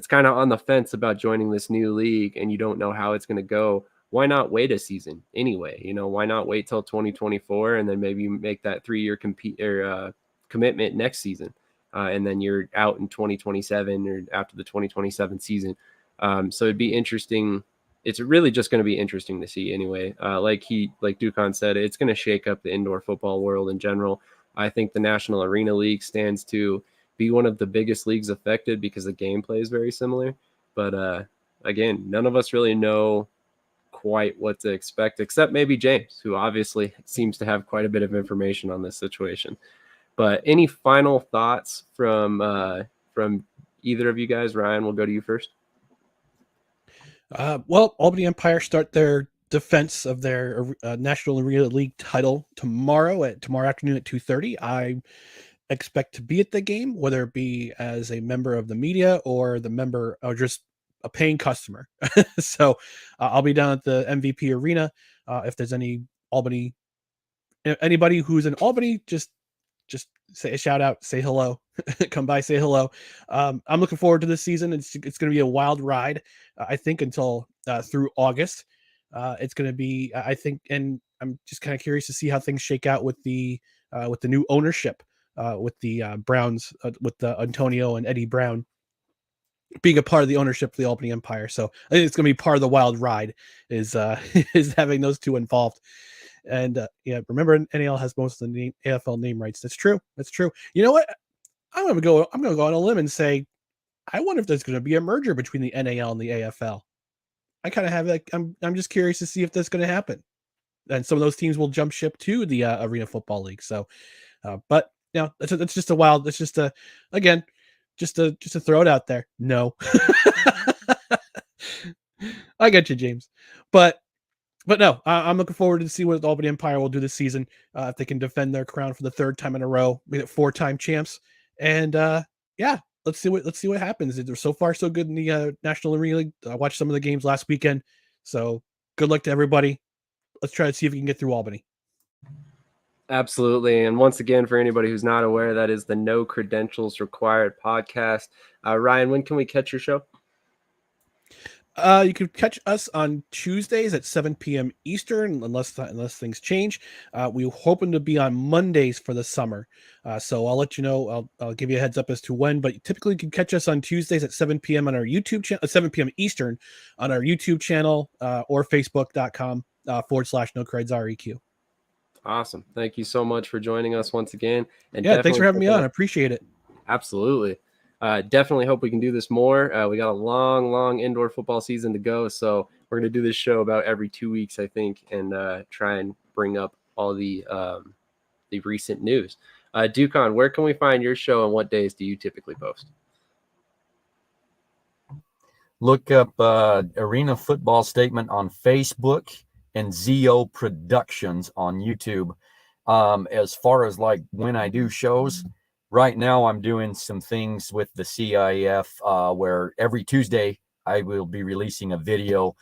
kind of on the fence about joining this new league and you don't know how it's going to go, why not wait a season anyway? Why not wait till 2024 and then maybe make that 3-year commitment next season, and then you're out in 2027 or after the 2027 season. So it'd be interesting. It's really just going to be interesting to see anyway. Like Ducon said, it's going to shake up the indoor football world in general. I think the National Arena League stands to be one of the biggest leagues affected because the gameplay is very similar. But again, none of us really know quite what to expect, except maybe James, who obviously seems to have quite a bit of information on this situation. But any final thoughts from either of you guys? Ryan, we'll go to you first. Well, Albany Empire start their defense of their National Arena League title tomorrow afternoon at 2:30. I expect to be at the game, whether it be as a member of the media or just a paying customer. So I'll be down at the MVP Arena. If there's anybody who's in Albany, just say a shout out, say hello, come by, say hello. I'm looking forward to this season. It's going to be a wild ride. I think until through August. It's going to be, I think, and I'm just kind of curious to see how things shake out with the new ownership, with the Browns, with the Antonio and Eddie Brown being a part of the ownership of the Albany Empire. So I think it's going to be part of the wild ride is having those two involved. And remember, NAL has most of the AFL name rights. That's true. You know what? I'm going to go on a limb and say, I wonder if there's going to be a merger between the NAL and the AFL. I kind of have I'm just curious to see if that's going to happen. And some of those teams will jump ship to the Arena Football League. So, but that's just a wild. It's just just to throw it out there. No, I get you, James. But no, I'm looking forward to see what the Albany Empire will do this season. If they can defend their crown for the 3rd time in a row, make it 4-time champs. And let's see what happens. They're so far so good in the National Arena League. I watched some of the games last weekend. So good luck to everybody. Let's try to see if we can get through Albany. Absolutely. And once again, for anybody who's not aware, that is the No Credentials Required podcast. Ryan, when can we catch your show? You can catch us on Tuesdays at 7 p.m. Eastern, unless things change. We're hoping to be on Mondays for the summer. So I'll let you know. I'll give you a heads up as to when, but typically you can catch us on Tuesdays at 7 p.m. on our YouTube channel, 7 p.m. Eastern on our YouTube channel, or Facebook.com /NoCredsREQ. Awesome. Thank you so much for joining us once again. And thanks for having me on. I appreciate it. Absolutely. Definitely hope we can do this more. We got a long indoor football season to go. So we're going to do this show about every 2 weeks, I think, and try and bring up all the recent news. Ducon, where can we find your show and what days do you typically post? Look up Arena Football Statement on Facebook and ZO Productions on YouTube. As far as like when I do shows, right now I'm doing some things with the CIF where every Tuesday I will be releasing a video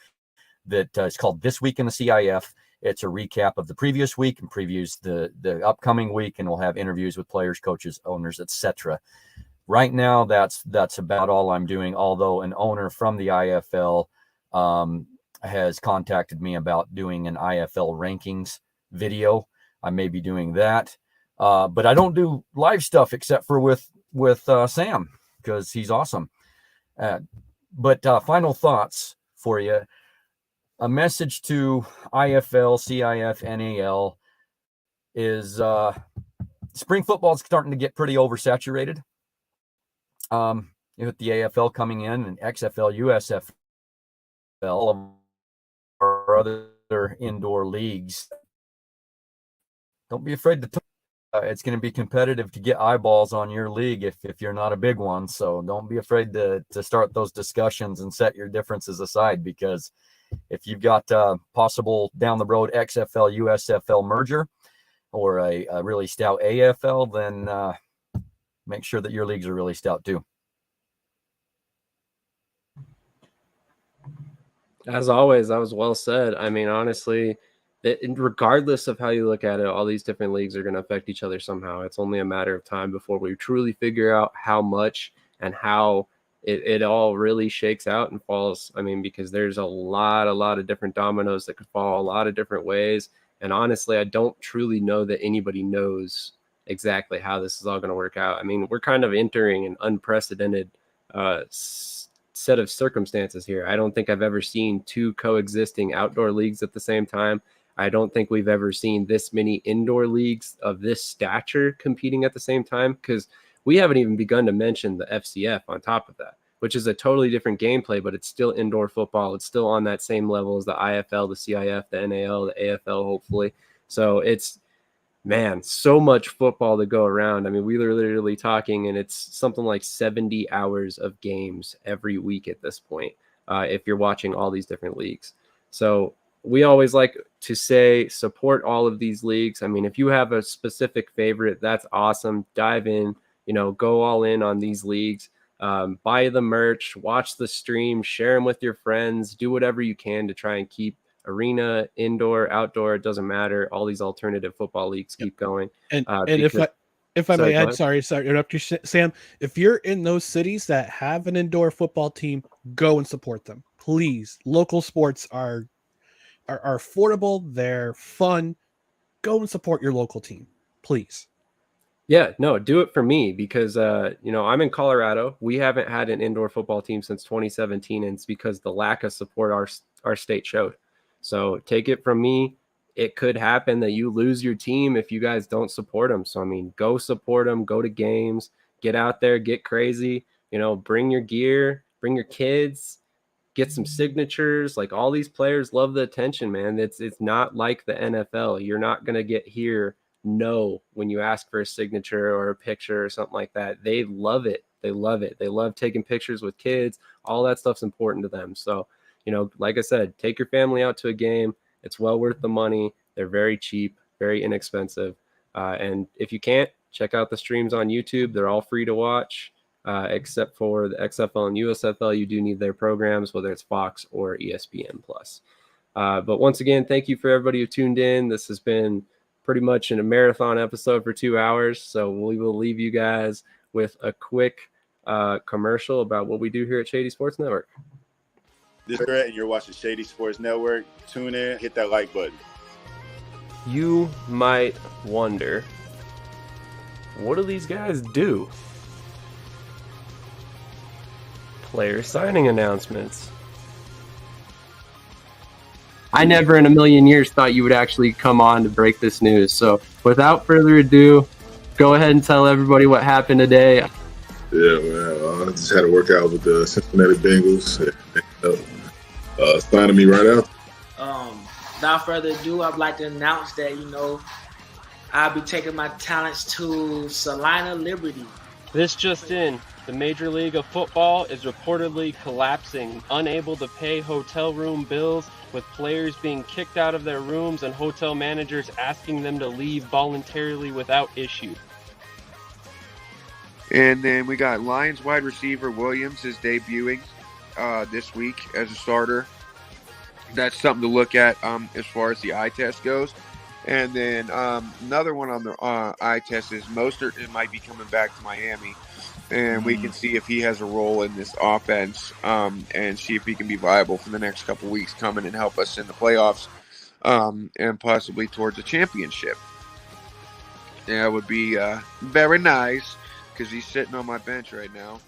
that is called This Week in the CIF. It's a recap of the previous week and previews the upcoming week, and we'll have interviews with players, coaches, owners, etc. Right now, that's about all I'm doing, although an owner from the IFL has contacted me about doing an IFL rankings video. I may be doing that. But I don't do live stuff except for with Sam, because he's awesome. But final thoughts for you. A message to IFL, CIF, NAL is spring football is starting to get pretty oversaturated. With the AFL coming in and XFL, USFL, or other indoor leagues, don't be afraid to it's going to be competitive to get eyeballs on your league if you're not a big one. So don't be afraid to start those discussions and set your differences aside, because if you've got possible down the road XFL, USFL merger or a really stout AFL, then make sure that your leagues are really stout too. As always, that was well said. I mean, honestly, regardless of how you look at it, all these different leagues are going to affect each other somehow. It's only a matter of time before we truly figure out how much and how it all really shakes out and falls. I mean, because there's a lot of different dominoes that could fall a lot of different ways. And honestly, I don't truly know that anybody knows exactly how this is all going to work out. I mean, we're kind of entering an unprecedented set of circumstances here. I don't think I've ever seen two coexisting outdoor leagues at the same time. I don't think we've ever seen this many indoor leagues of this stature competing at the same time, because we haven't even begun to mention the FCF on top of that, which is a totally different gameplay, but it's still indoor football. It's still on that same level as the IFL, the CIF, the NAL, the AFL, hopefully. So it's, man, so much football to go around. I mean, we are literally talking, and it's something like 70 hours of games every week at this point, if you're watching all these different leagues. So we always like to say support all of these leagues. I mean, if you have a specific favorite, that's awesome. Dive in, go all in on these leagues. Buy the merch, watch the stream, share them with your friends, do whatever you can to try and keep arena, indoor, outdoor, it doesn't matter. All these alternative football leagues keep going. And if I may add, sorry to interrupt you, Sam. If you're in those cities that have an indoor football team, go and support them, please. Local sports are affordable. They're fun. Go and support your local team, please. Yeah, no, do it for me, because I'm in Colorado. We haven't had an indoor football team since 2017, and it's because the lack of support our state showed. So take it from me, it could happen that you lose your team if you guys don't support them. So I mean, go support them, go to games, get out there, get crazy, bring your gear, bring your kids, get some signatures. Like, all these players love the attention, man. It's not like the NFL. You're not going to get here no when you ask for a signature or a picture or something like that. They love it. They love it. They love taking pictures with kids. All that stuff's important to them. So, like I said, take your family out to a game. It's well worth the money. They're very cheap, very inexpensive. And if you can't, check out the streams on YouTube. They're all free to watch, except for the XFL and USFL. You do need their programs, whether it's Fox or ESPN+. But once again, thank you for everybody who tuned in. This has been pretty much a marathon episode for 2 hours. So we will leave you guys with a quick commercial about what we do here at Shady Sports Network. This is Brett, and you're watching Shady Sports Network. Tune in, hit that like button. You might wonder, what do these guys do? Player signing announcements. I never in a million years thought you would actually come on to break this news. So without further ado, go ahead and tell everybody what happened today. Yeah, man. I just had a workout with the Cincinnati Bengals. Signing me right out. Without further ado, I'd like to announce that, I'll be taking my talents to Salina Liberty. This just in. The Major League of Football is reportedly collapsing, unable to pay hotel room bills, with players being kicked out of their rooms and hotel managers asking them to leave voluntarily without issue. And then we got Lions wide receiver Williams is debuting this week as a starter. That's something to look at as far as the eye test goes. And then another one on the eye test is Mostert. It might be coming back to Miami. And we can see if he has a role in this offense and see if he can be viable for the next couple weeks coming and help us in the playoffs and possibly towards a championship. That would be very nice because he's sitting on my bench right now.